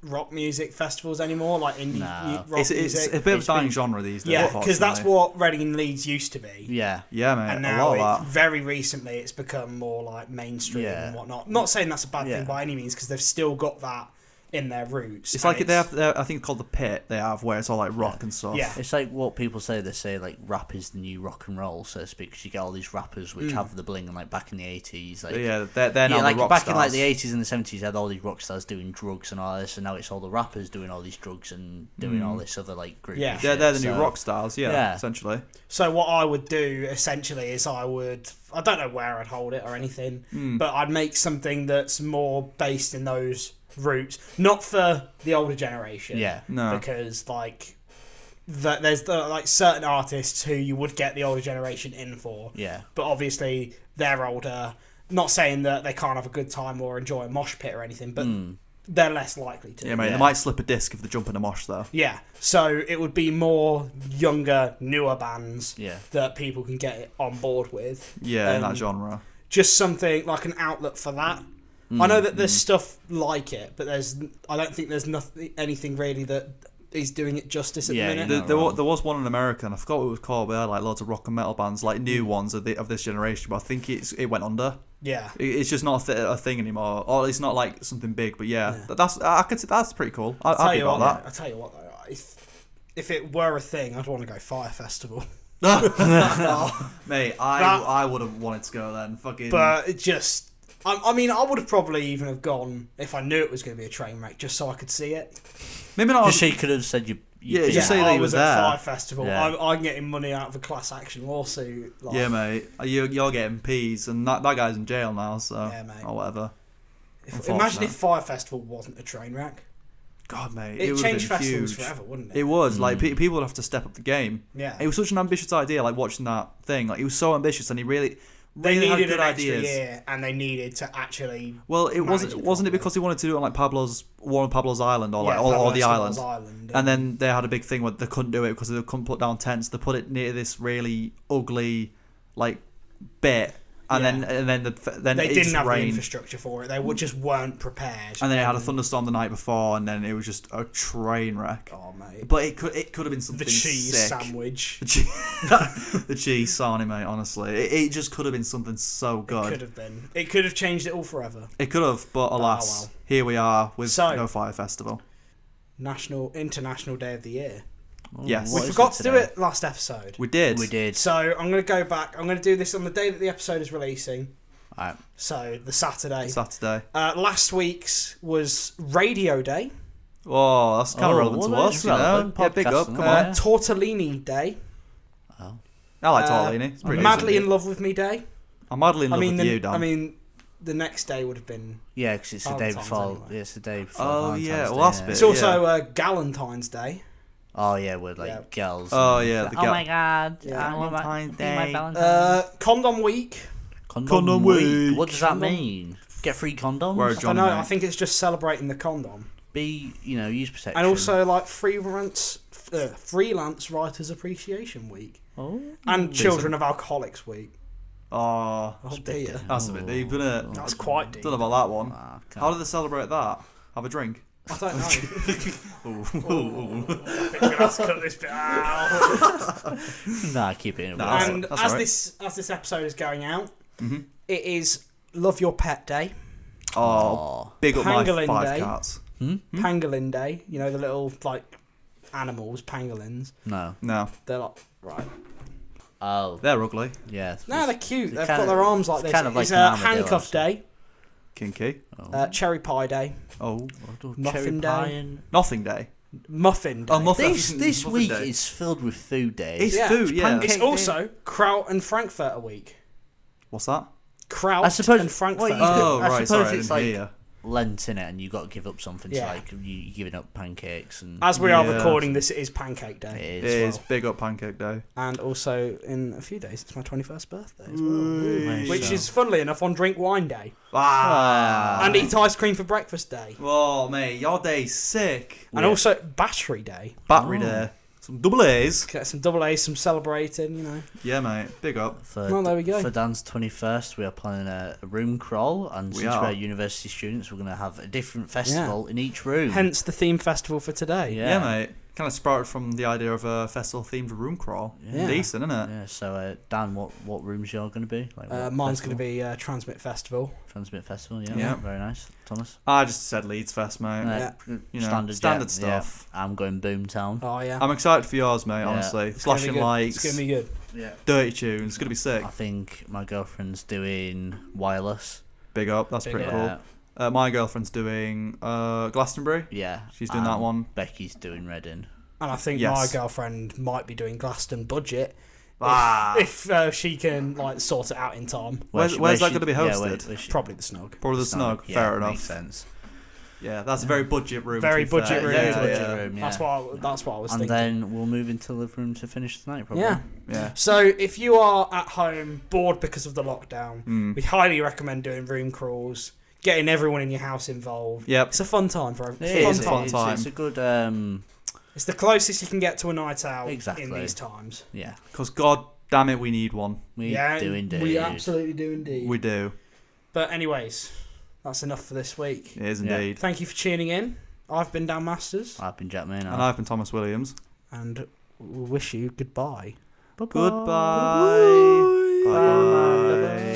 rock music festivals anymore, like indie rock music. It's a bit of a dying genre these days. Yeah, because that's what Reading and Leeds used to be. Yeah, mate. And now, a lot of that. very recently, it's become more like mainstream and whatnot. Not saying that's a bad thing by any means, because they've still got that in their roots. It's like they have, I think it's called the Pit. They have where it's all like rock and stuff. Yeah, it's like what people say. They say like rap is the new rock and roll, so to speak. Because you get all these rappers which have the bling, and like back in the 80s, like they're now like the rock back stars. in like the 80s and the 70s, you had all these rock stars doing drugs and all this, and now it's all the rappers doing all these drugs and doing all this other like group. Yeah, they're the new rock stars. Yeah, essentially. So what I would do essentially is I don't know where I'd hold it or anything, but I'd make something that's more based in those roots, not for the older generation. Yeah, no, because there's certain artists who you would get the older generation in for. Yeah, but obviously they're older. Not saying that they can't have a good time or enjoy a mosh pit or anything, but they're less likely to. Yeah, mate. They might slip a disc if they jump in a mosh, though. Yeah, so it would be more younger, newer bands that people can get on board with. Yeah, in that genre. just something like an outlet for that. I know that there's stuff like it, but I don't think there's anything really that is doing it justice at the minute. There was one in America, and I forgot what it was called, but they had like loads of rock and metal bands, like new ones of this generation, but I think it went under. Yeah. It's just not a thing anymore, or it's not like something big, but that's pretty cool. I'd be about that. I tell you what, though, if it were a thing, I'd want to go Fire Festival. Mate, I would have wanted to go then. Fucking. But it just, I mean, I would have probably even have gone if I knew it was going to be a train wreck, just so I could see it. Maybe not. Just so you could have said you. Just say that he was at there. Fire Festival. Yeah. I'm getting money out of a class action lawsuit. Like, yeah, mate. You're getting peas, and that guy's in jail now, so yeah, mate. Or whatever. Imagine if Fire Festival wasn't a train wreck. God, mate, it changed festivals huge. forever, wouldn't it? It would. Like people would have to step up the game. Yeah. It was such an ambitious idea. Like watching that thing. Like he was so ambitious, and he really needed had good an extra ideas. year, and they needed to actually. Well, it wasn't it because he wanted to do it on like one of Pablo's Island or the island. And then they had a big thing where they couldn't do it because they couldn't put down tents. They put it near this really ugly like bit. And then they it didn't have rained. the infrastructure for it. They just weren't prepared. And then it had a thunderstorm the night before, and then it was just a train wreck. Oh mate! But it could have been something. The cheese sick. sandwich. The cheese sarnie, mate. Honestly, it just could have been something so good. It could have been. It could have changed it all forever. It could have, but alas, here we are with no Fire Festival. International Day of the Year. Oh, yes. We forgot to do it last episode. We did. So I'm going to go back. I'm going to do this on the day that the episode is releasing. Alright. So the Saturday. Last week's was Radio Day. Oh, that's kind of relevant to us, you know. Yeah, big up. Come on. Tortellini Day. Oh. I like tortellini. It's pretty Madly in Love with Me Day. I'm madly in love with you, Dan. I mean, the next day would have been. Yeah, because it's the day before. Anyway. Yeah, it's the day before. Oh yeah, well that's bit. It's also Galentine's Day. Oh yeah, with like girls. Oh yeah, oh my god! I want Valentine's Day. my Valentine's. Condom Week. Condom week. What does that mean? Get free condoms? I don't know. I think it's just celebrating the condom. Use protection. And also like freelance writers appreciation week. Oh. And Children of Alcoholics Week. Oh dear. That's a bit deep, isn't it? That's quite deep. Don't know about that one. How do they celebrate that? Have a drink? I don't know. I think we're have to cut this bit out. Nah, keep it in. And as this episode is going out, it is Love Your Pet Day. Oh, big up Pangolin my 5 Day. cats. Pangolin Day. You know the little like animals, pangolins. No. They're like right. Oh, they're ugly. Yeah. No, they're cute. They've got their arms like this. Kind of like it's Handcuff Day. Kinky. Cherry Pie Day. Oh. Muffin Day. Nothing Day. Muffin Day. Oh, muffin. This week is filled with food days. It's food, yeah. It's also Kraut and Frankfurter Week. What's that? Kraut and Frankfurter. I suppose it's like Lent in it, and you got to give up something. To like you giving up pancakes and. As we are recording this, it is Pancake Day. It is big up Pancake Day. And also in a few days, it's my 21st birthday as well, which is funnily enough on Drink Wine Day. And Eat Ice Cream for Breakfast Day. Oh mate, your day's sick. And also Battery Day. Battery Day. Some double A's. Get some double A's, some celebrating, you know. Yeah, mate. Big up. There we go. For Dan's 21st, we are planning a room crawl, and since we're university students, we're going to have a different festival in each room. Hence the theme festival for today. Yeah, mate. Kind of sprouted from the idea of a festival-themed room crawl. Yeah. Decent, isn't it? Yeah, so Dan, what room's yours going to be? Mine's going to be Transmit Festival. Transmit Festival, yeah. Very nice. Thomas? I just said Leeds Fest, mate. Standard stuff. Yeah. I'm going Boomtown. Oh, yeah. I'm excited for yours, mate, honestly. Flashing lights. It's going to be good. Yeah. Dirty tunes. It's going to be sick. I think my girlfriend's doing Wireless. Big up. That's pretty cool. My girlfriend's doing Glastonbury. Yeah. She's doing that one. Becky's doing Reading. And I think my girlfriend might be doing Glaston Budget if she can sort it out in time. Where's that going to be hosted? Probably the Snog. Probably the Snog. Yeah, fair enough. Makes sense. Yeah, that's a very budget room. Very budget room. Yeah. That's what I was thinking. And then we'll move into the living room to finish the night, probably. Yeah. So if you are at home bored because of the lockdown, we highly recommend doing room crawls, getting everyone in your house involved. Yep. It's a fun time for everyone. It's a fun time. It's a good. It's the closest you can get to a night out in these times. Yeah. Because God Damn it, we need one. We do indeed. We absolutely do indeed. We do. But anyways, that's enough for this week. It is indeed. Thank you for tuning in. I've been Dan Masters. I've been Jack Maynard. And I've been Thomas Williams. And we wish you goodbye. Goodbye. Bye. Bye.